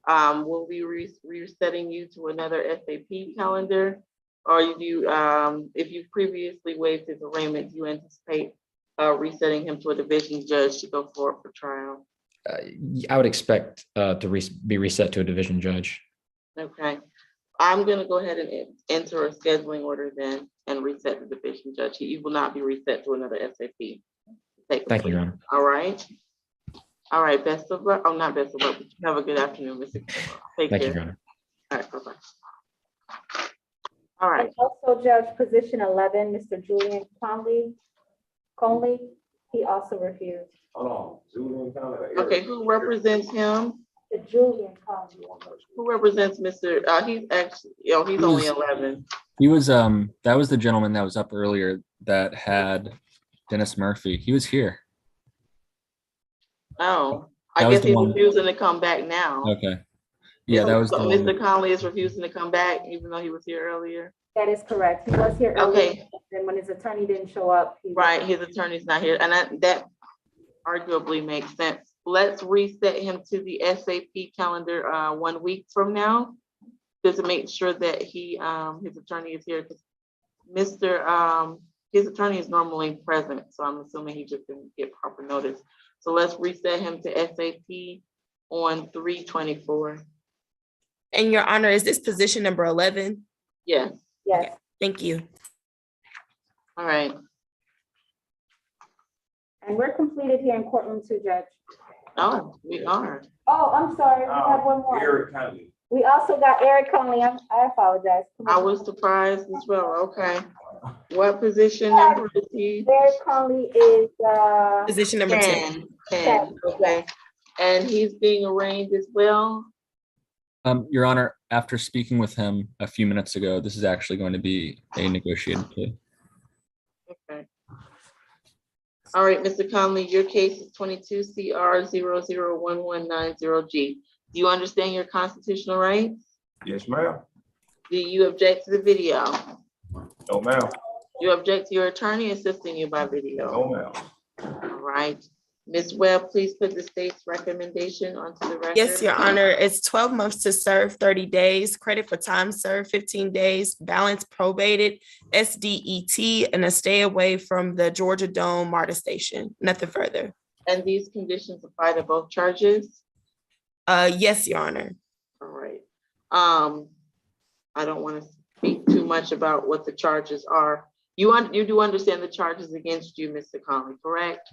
Will we resetting you to another SAP calendar? Or if you previously waived his arraignment, do you anticipate resetting him to a division judge to go forward for trial? I would expect to be reset to a division judge. Okay, I'm gonna go ahead and enter a scheduling order then and reset the division judge. You will not be reset to another SAP. Thank you, Your Honor. All right. All right, best of luck. Oh, not best of luck. Have a good afternoon, Mr. Take Thank care. you, Your Honor. All right, bye-bye. All right. And also Judge position 11, Mr. Julian Conley, he also refused. Hold on, Julian Conley. Okay, who represents him? The Julian Conley. Who represents Mr. He's actually, he's only 11. He was, that was the gentleman that was up earlier that had Dennis Murphy. He was here. Oh, I That was guess the he's one. refusing to come back now. Okay. Yeah, that was the So one. Mr. Conley is refusing to come back, even though he was here earlier. That is correct. He was here earlier. Okay. And when his attorney didn't show up. Right, his attorney's not here, and that arguably makes sense. Let's reset him to the SAP calendar 1 week from now, just to make sure that his attorney is here. His attorney is normally present, so I'm assuming he just didn't get proper notice. So let's reset him to SAP on 3/24. And Your Honor, is this position number 11? Yes. Yes. Thank you. All right. And we're completed here in courtroom 2, Judge. Oh, we are. Oh, I'm sorry, we have one more. Eric Conley. We also got Eric Conley. I apologize. I was surprised as well. Okay. What position number is he? Eric Conley is Position number 10. 10, okay. And he's being arraigned as well? Your Honor, after speaking with him a few minutes ago, this is actually going to be a negotiated plea. Okay. All right, Mr. Conley, your case is 22 CR 001190G. Do you understand your constitutional rights? Yes, ma'am. Do you object to the video? No, ma'am. You object to your attorney assisting you by video? No, ma'am. All right. Ms. Webb, please put the state's recommendation onto the record. Yes, Your Honor, it's 12 months to serve, 30 days, credit for time served, 15 days, balance probated, SDET, and a stay away from the Georgia Dome MARTA station. Nothing further. And these conditions apply to both charges? Yes, Your Honor. All right. I don't want to speak too much about what the charges are. You do understand the charges against you, Mr. Conley, correct?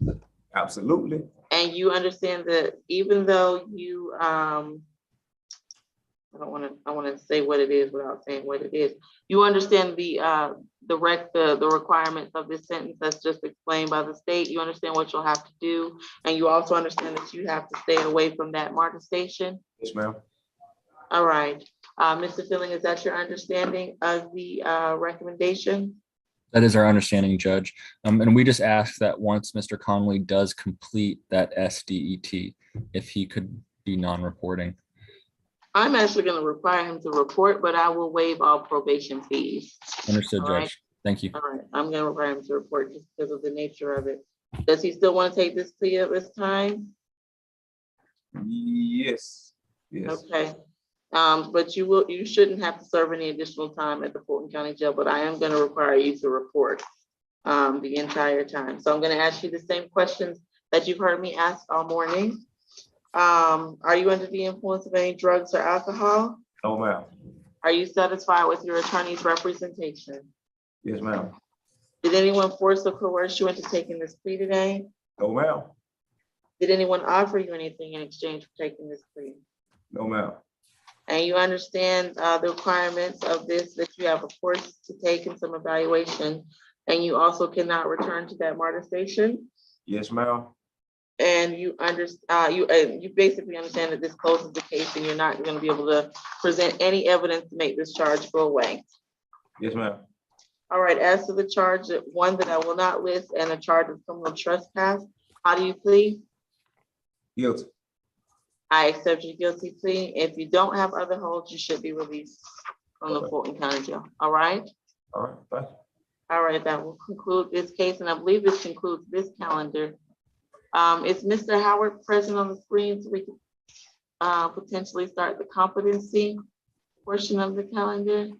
Absolutely. And you understand that even though you, I want to say what it is without saying what it is. You understand the requirements of this sentence that's just explained by the state. You understand what you'll have to do. And you also understand that you have to stay away from that MARTA station. Yes, ma'am. All right. Mr. Filling, is that your understanding of the recommendation? That is our understanding, Judge. And we just ask that once Mr. Conley does complete that SDET, if he could be non-reporting. I'm actually going to require him to report, but I will waive all probation fees. Understood, All Judge. right. Thank you. All right, I'm going to require him to report just because of the nature of it. Does he still want to take this plea at this time? Yes, yes. Okay. But you shouldn't have to serve any additional time at the Fulton County Jail, but I am gonna require you to report the entire time. So I'm gonna ask you the same questions that you've heard me ask all morning. Are you under the influence of any drugs or alcohol? No, ma'am. Are you satisfied with your attorney's representation? Yes, ma'am. Did anyone force or coerce you into taking this plea today? No, ma'am. Did anyone offer you anything in exchange for taking this plea? No, ma'am. And you understand the requirements of this, that you have a course to take and some evaluation, and you also cannot return to that MARTA station? Yes, ma'am. And you you basically understand that this closes the case and you're not going to be able to present any evidence to make this charge go away. Yes, ma'am. All right, as to the charge, one that I will not list and a charge of criminal trespass, how do you plead? Guilty. I accept your guilty plea. If you don't have other holds, you should be released from the Fulton County Jail. All right? All right, thank you. All right, that will conclude this case, and I believe this concludes this calendar. Is Mr. Howard present on the screen so we can potentially start the competency portion of the calendar?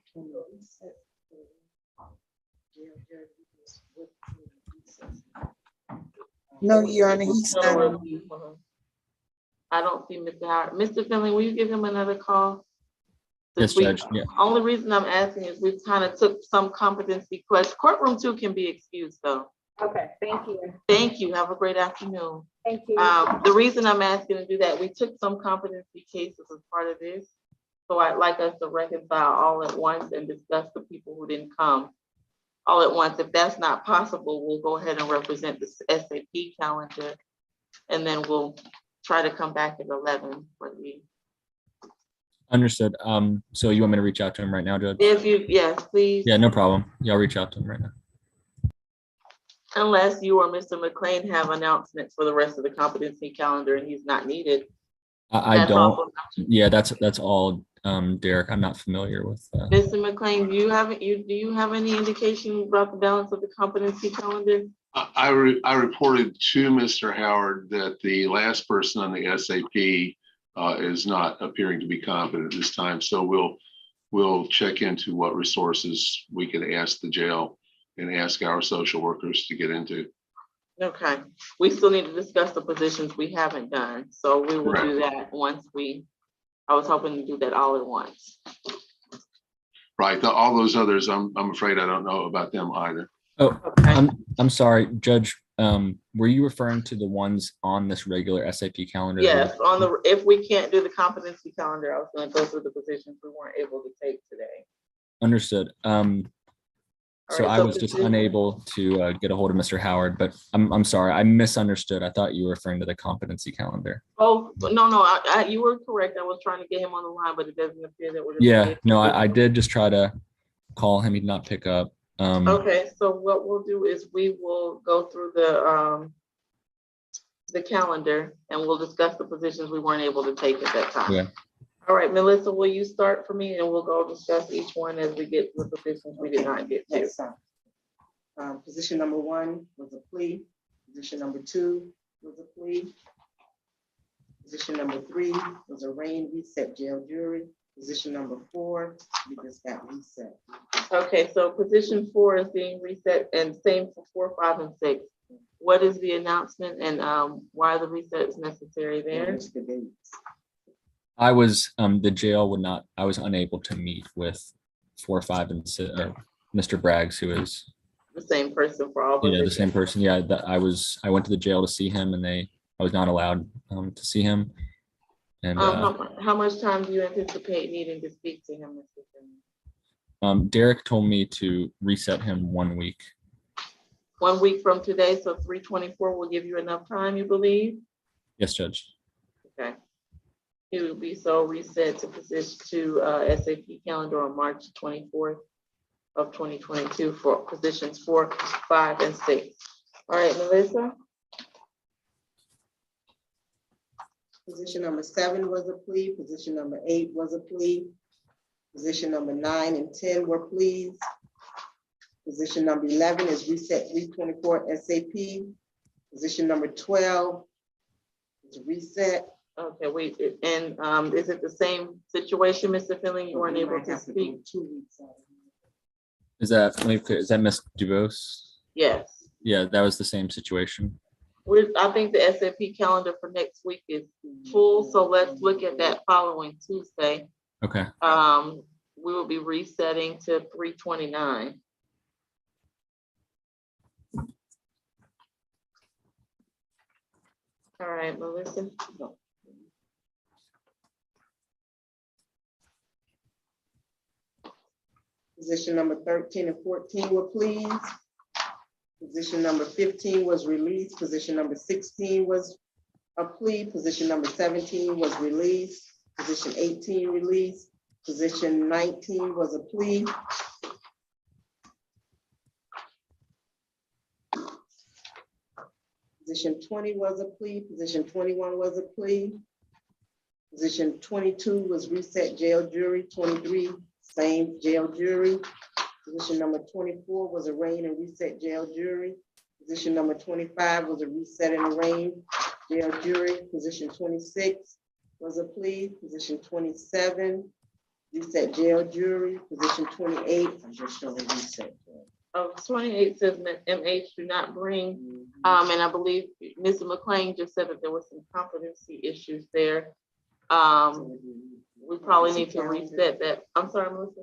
No, Your Honor, he's not. I don't see Mr. Howard. Mr. Finley, will you give him another call? Yes, Judge. Yeah. Only reason I'm asking is we've kind of took some competency questions. Courtroom 2 can be excused though. Okay, thank you. Thank you. Have a great afternoon. Thank you. The reason I'm asking to do that, we took some competency cases as part of this. So I'd like us to reconcile all at once and discuss the people who didn't come all at once. If that's not possible, we'll go ahead and represent the SAP calendar. And then we'll try to come back at 11 for the. Understood. So you want me to reach out to him right now, Judge? If you, yes, please. Yeah, no problem. Yeah, I'll reach out to him right now. Unless you or Mr. McLean have announcements for the rest of the competency calendar and he's not needed. I That's don't. all. Yeah, that's all, Derek. I'm not familiar with. Mr. McLean, do you have any indication about the balance of the competency calendar? I reported to Mr. Howard that the last person on the SAP is not appearing to be competent at this time. So we'll check into what resources we could ask the jail and ask our social workers to get into. Okay, we still need to discuss the positions we haven't done. So we will do that once I was hoping to do that all at once. Right, all those others, I'm afraid I don't know about them either. Oh, I'm sorry, Judge. Were you referring to the ones on this regular SAP calendar? Yes, if we can't do the competency calendar, I was going to go through the positions we weren't able to take today. Understood. So I was just unable to get a hold of Mr. Howard, but I'm sorry, I misunderstood. I thought you were referring to the competency calendar. Oh, no, you were correct. I was trying to get him on the line, but it doesn't appear that we're. Yeah, no, I did just try to call him. He did not pick up. Okay, so what we'll do is we will go through the calendar and we'll discuss the positions we weren't able to take at that time. Yeah. All right, Melissa, will you start for me and we'll go discuss each one as we get to the positions we did not get to. Yes, sir. Position number 1 was a plea. Position number 2 was a plea. Position number 3 was a rain reset jail jury. Position number 4, we just got reset. Okay, so position 4 is being reset and same for 4, 5, and 6. What is the announcement and why the reset is necessary there? I was the jail would not. I was unable to meet with 4, 5, and 6. Mr. Braggs, who is the same person for all. Yeah, the same person. Yeah, I went to the jail to see him, and I was not allowed to see him. And how much time do you anticipate needing to speak to him, Mr. Finley? Derek told me to reset him 1 week. 1 week from today, so 3/24 will give you enough time, you believe? Yes, Judge. Okay. He will be so reset to position to SAP calendar on March 24th of 2022 for positions 4, 5, and 6. All right, Melissa. Position number 7 was a plea. Position number 8 was a plea. Position number 9 and 10 were pleas. Position number 11 is reset 3/24 SAP. Position number 12 is reset. Okay, wait, and is it the same situation, Mr. Finley? You weren't able to speak? 2 weeks out. Is that, let me clear, is that Ms. DuBose? Yes. Yeah, that was the same situation. I think the SAP calendar for next week is full, so let's look at that following Tuesday. Okay. We will be resetting to 329. All right, Melissa. Position number 13 and 14 were pleased. Position number 15 was released. Position number 16 was a plea. Position number 17 was released. Position 18 released. Position 19 was a plea. Position 20 was a plea. Position 21 was a plea. Position 22 was reset jail jury. 23, same jail jury. Position number 24 was arraigned and reset jail jury. Position number 25 was a reset and arraigned jail jury. Position 26 was a plea. Position 27, reset jail jury. Position 28, I'm just showing reset. 28 says MH do not bring, and I believe Mr. McLean just said that there was some competency issues there. We probably need to reset that. I'm sorry, Melissa.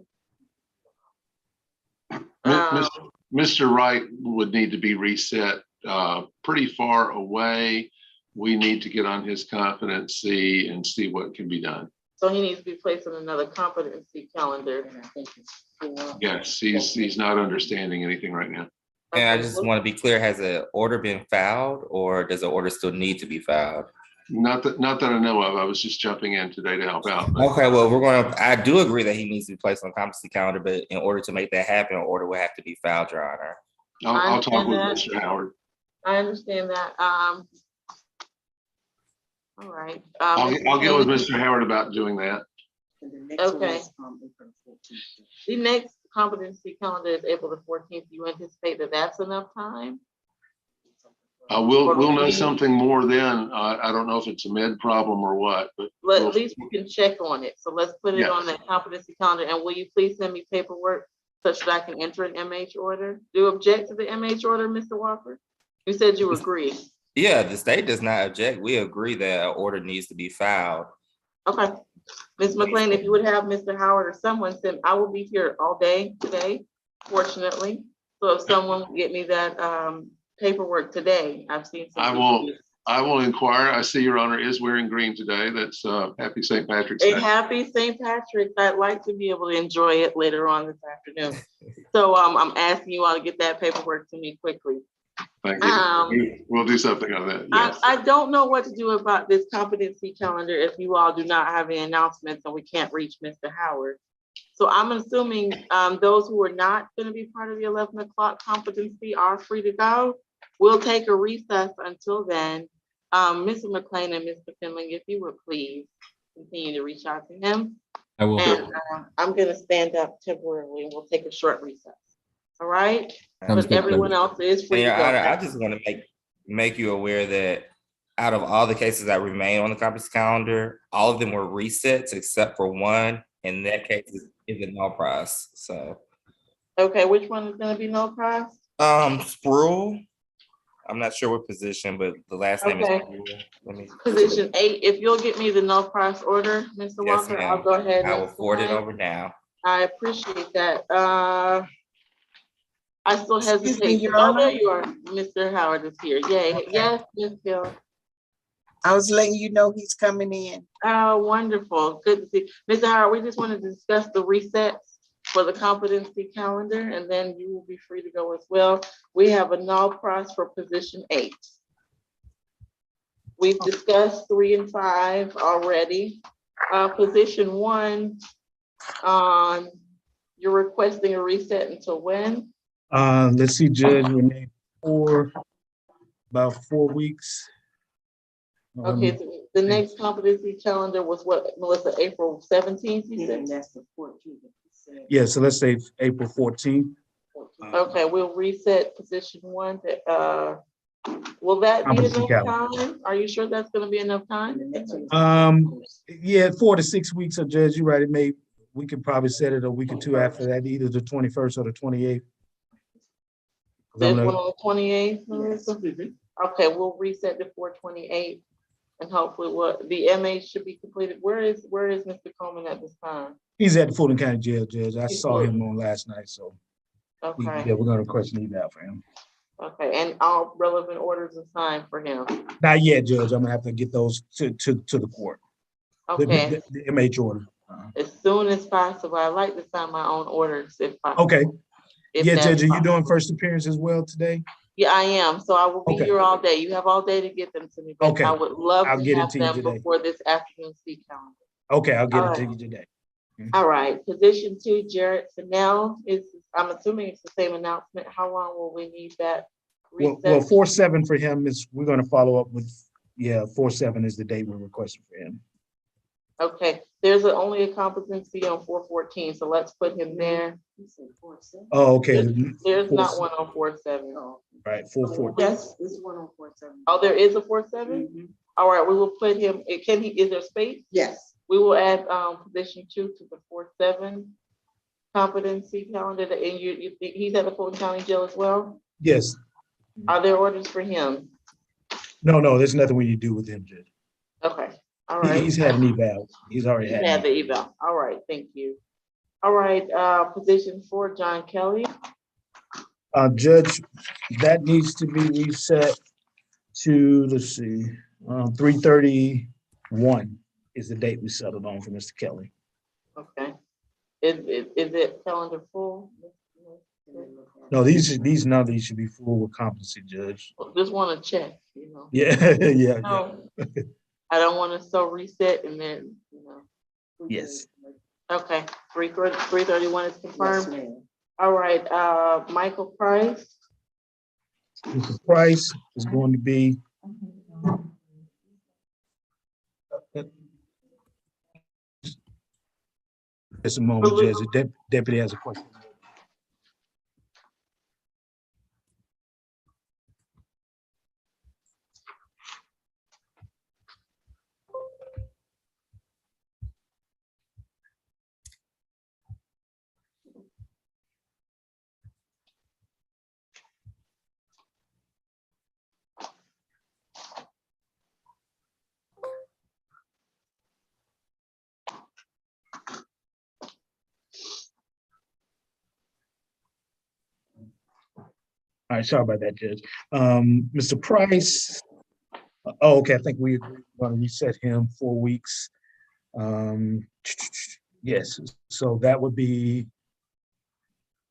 Mr. Wright would need to be reset pretty far away. We need to get on his competency and see what can be done. So he needs to be placed on another competency calendar. Yes, he's not understanding anything right now. And I just want to be clear, has an order been filed or does the order still need to be filed? Not that I know of. I was just jumping in today to help out. Okay, well, I do agree that he needs to be placed on the competency calendar, but in order to make that happen, an order will have to be filed, Your Honor. I'll talk with Mr. Howard. I understand that. All right. I'll get with Mr. Howard about doing that. Okay. The next competency calendar is April the 14th. You anticipate that that's enough time? We'll know something more then. I don't know if it's a med problem or what, but at least we can check on it. So let's put it on that competency calendar. And will you please send me paperwork such that I can enter an MH order? Do you object to the MH order, Mr. Walker? You said you agree. Yeah, the state does not object. We agree that an order needs to be filed. Okay. Ms. McLean, if you would have Mr. Howard or someone send, I will be here all day today, fortunately. So if someone will get me that paperwork today, I've seen some. I will inquire. I see Your Honor is wearing green today. That's happy St. Patrick's Day. Happy St. Patrick's. I'd like to be able to enjoy it later on this afternoon. So I'm asking you all to get that paperwork to me quickly. Thank you. We'll do something on that. Yes. I don't know what to do about this competency calendar if you all do not have any announcements and we can't reach Mr. Howard. So I'm assuming those who are not going to be part of the 11 o'clock competency are free to go. We'll take a recess until then. Mr. McLean and Mr. Finley, if you would please continue to reach out to him. I will. And I'm going to stand up temporarily and we'll take a short recess. All right? Sounds But good. everyone else is free to Your go. Honor, I just want to make you aware that out of all the cases that remain on the competency calendar, all of them were resets except for one. And that case is a null prize. So. Okay, which one is going to be no prize? Sproul. I'm not sure what position, but the last name is Sproul. Let me. Position 8. If you'll get me the no prize order, Mr. Yes, Walker, ma'am. I'll go ahead. I will and forward it sign. over now. I appreciate that. I still Excuse me, hesitate. Your Oh, Honor. there you are. Mr. Howard is here. Yay. Yes, Ms. Hill. I was letting you know he's coming in. Oh, wonderful. Good to see. Mr. Howard, we just want to discuss the resets for the competency calendar, and then you will be free to go as well. We have a null prize for position 8. We've discussed 3 and 5 already. Position 1, you're requesting a reset until when? Let's see, Judge, we made about 4 weeks. Okay, so the next competency calendar was what, Melissa, April 17th, you said? That's the 14th. Yeah, so let's say April 14th. Okay, we'll reset position 1 to Will that be Competency enough calendar. time? Are you sure that's gonna be enough time? Yeah, 4 to 6 weeks, so Judge, you're right, we could probably set it a week or two after that, either the 21st or the 28th. This one on the 28th, Melissa? Okay, we'll reset the 4/28, and hopefully the MA should be completed. Where is Mr. Coleman at this time? He's at the Fulton County Jail, Judge. I He's saw good. him on last night, so Okay, yeah, we're gonna request an eval for him. okay, and all relevant orders assigned for him. Not yet, Judge. I'm gonna have to get those to the court. Okay, The MH order. as soon as possible. I'd like to sign my own orders if possible. Okay. If Yeah, that's Judge, are you possible. doing first appearance as well today? Yeah, I am. So I will be Okay. here all day. You have all day to get them to me, but Okay. I would love I'll to get it have to you them today. before this afternoon seat calendar. Okay, I'll get All it to right. you today. All right, position 2, Jared Fennell I'm assuming it's the same announcement. How long will we need that? Well, reset? 4/7 for him is, we're gonna follow up with, 4/7 is the date we're requesting for him. Okay, there's only a competency on 4/14, so let's put him there. Oh, okay. There's not one on 4/7. Right, 4/14. Yes, This one on 4/7. oh, there is a 4/7? All right, we will put him, is there space? Yes. We will add position 2 to the 4/7 competency calendar, and you think he's at the Fulton County Jail as well? Yes. Are there orders for him? No, there's nothing we need to do with him, Judge. Okay, all right. He's had an eval. He's already He had. had an the eval. All right, thank you. All right, position 4, John Kelly. Judge, that needs to be reset to, let's see, 3/31 is the date we settled on for Mr. Kelly. Okay. Is it calendar full? No, these none of these should be full with competency, Judge. Just want to check, you know. Yeah, yeah. No, I don't want to so reset and then, you know. Yes. Okay, 3/31 is Yes, confirmed. ma'am. All right, Michael Price. Mr. Price is going to be. Just a moment, Judge. The deputy has a question. All right, sorry about that, Judge. Mr. Price, okay, I think we're going to reset him 4 weeks. Yes, so that would be,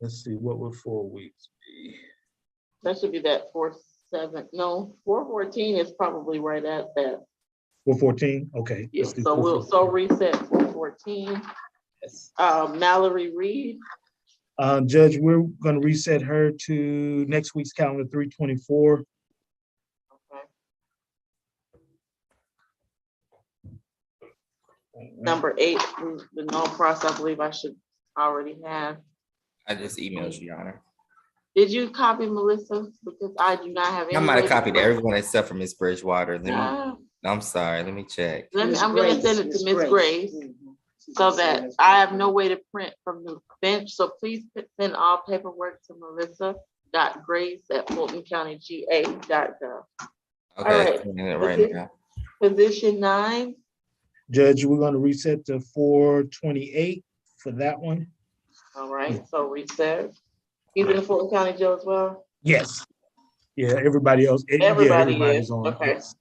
let's see, what would 4 weeks be? That should be that 4/7. No, 4/14 is probably right at that. 4/14, okay. Yeah, let's do so we'll 4/14. reset 4/14. Mallory Reed. Judge, we're going to reset her to next week's calendar, 3/24. Number 8, the no process, I believe I should already have. I just emailed you, Your Honor. Did you copy Melissa? Because I do not have any. I might way have to copied print. everyone except for Miss Bridgewater. Ah. I'm sorry, let me check. I'm gonna send it to Miss Grace so that I have no way to print from the bench. So please send all paperwork to melissa.grace@fultoncountyga.gov. All Okay, right. I'm doing it right now. Position 9. Judge, we're going to reset to 4/28 for that one. All right, so reset. He's in the Fulton County Jail as well? Yes. Yeah, everybody else. Everybody everybody's is, on. okay. Yes.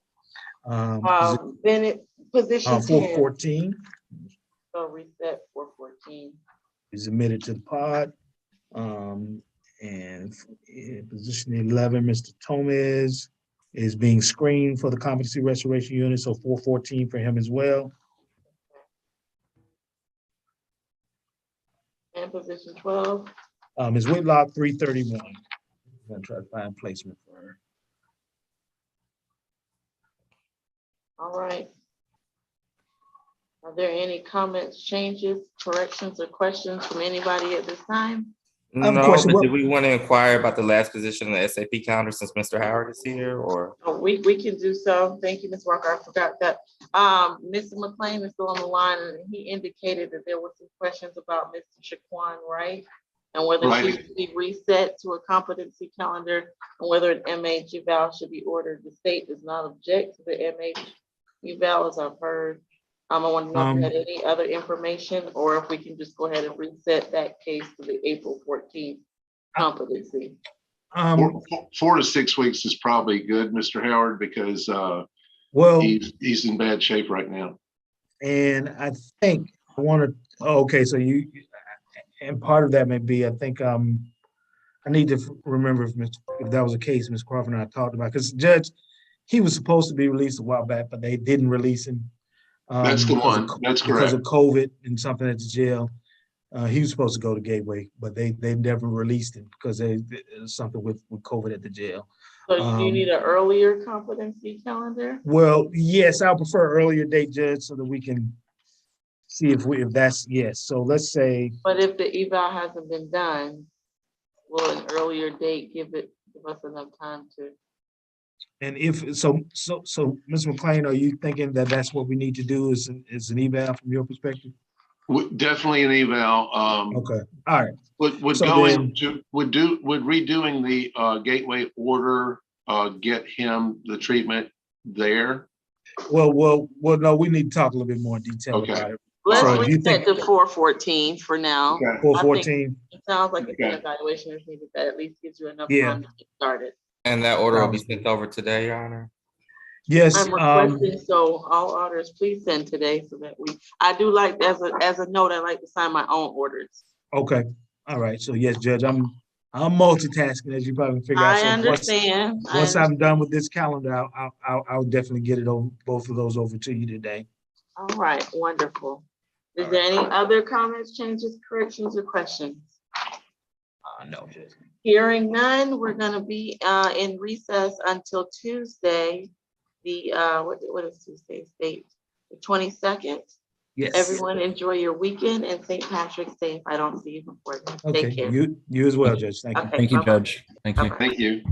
Bennett, position 10. 4/14 So reset 4/14. is admitted to the pod. And in position 11, Mr. Tomez is being screened for the competency restoration unit, so 4/14 for him as well. And position 12. Ms. Whitlock, 3/31. I'm gonna try to find placement for her. All right. Are there any comments, changes, corrections, or questions from anybody at this time? I have a No, question. but What- do we want to inquire about the last position in the SAP calendar since Mr. Howard is here, or? Oh, we can do so. Thank you, Ms. Walker. I forgot that. Mr. McLean is still on the line, and he indicated that there were some questions about Mr. Shaquan Wright and whether she Right. should be reset to a competency calendar and whether an MH eval should be ordered. The state does not object to the MH eval, as I've heard. I want to know if you had any other information or if we can just go ahead and reset that case to the April 14th competency. 4 to 6 weeks is probably good, Mr. Howard, because Well, he's in bad shape right now. and I think I want to, okay, so and part of that may be, I think, I need to remember if that was the case, Ms. Crawford and I talked about, because Judge, he was supposed to be released a while back, but they didn't release him. That's the because of one. That's Because of correct. COVID and something at the jail. He was supposed to go to Gateway, but they never released him because there's something with COVID at the jail. So do you need an earlier competency calendar? Well, yes, I'll prefer earlier date, Judge, so that we can see if that's, yes. So let's say, But if the eval hasn't been done, will an earlier date give us enough time to? and if, so, Ms. McLean, are you thinking that that's what we need to do is an eval from your perspective? Definitely an eval. Okay, all right. Would So going to, would redoing the gateway order get him the treatment there? Well, no, we need to talk a little bit more in detail Okay. about it. Let's So you reset think to 4/14 for now. Okay. I think 4/14? It sounds like Okay. an evaluation is needed that at least gives you enough Yeah. time to get started. And that order will be sent over today, Your Honor? Yes, I'm requesting, so all orders, please send today so that I do like, as a note, I like to sign my own orders. okay, all right. So yes, Judge, I'm multitasking, as you probably figure out. I So understand. Once I'm done with this calendar, I'll definitely get it over, both of those over to you today. All right, wonderful. Is there any other comments, changes, corrections, or questions? No, Judge. Hearing none, we're gonna be in recess until Tuesday, the what is Tuesday's date? The 22nd. Yes. Everyone enjoy your weekend and St. Patrick's Day if I don't see you before then. Okay, Take care. you as well, Judge. Thank you. Okay, Thank you, bye-bye. Judge. Thank you. Bye-bye. Thank you.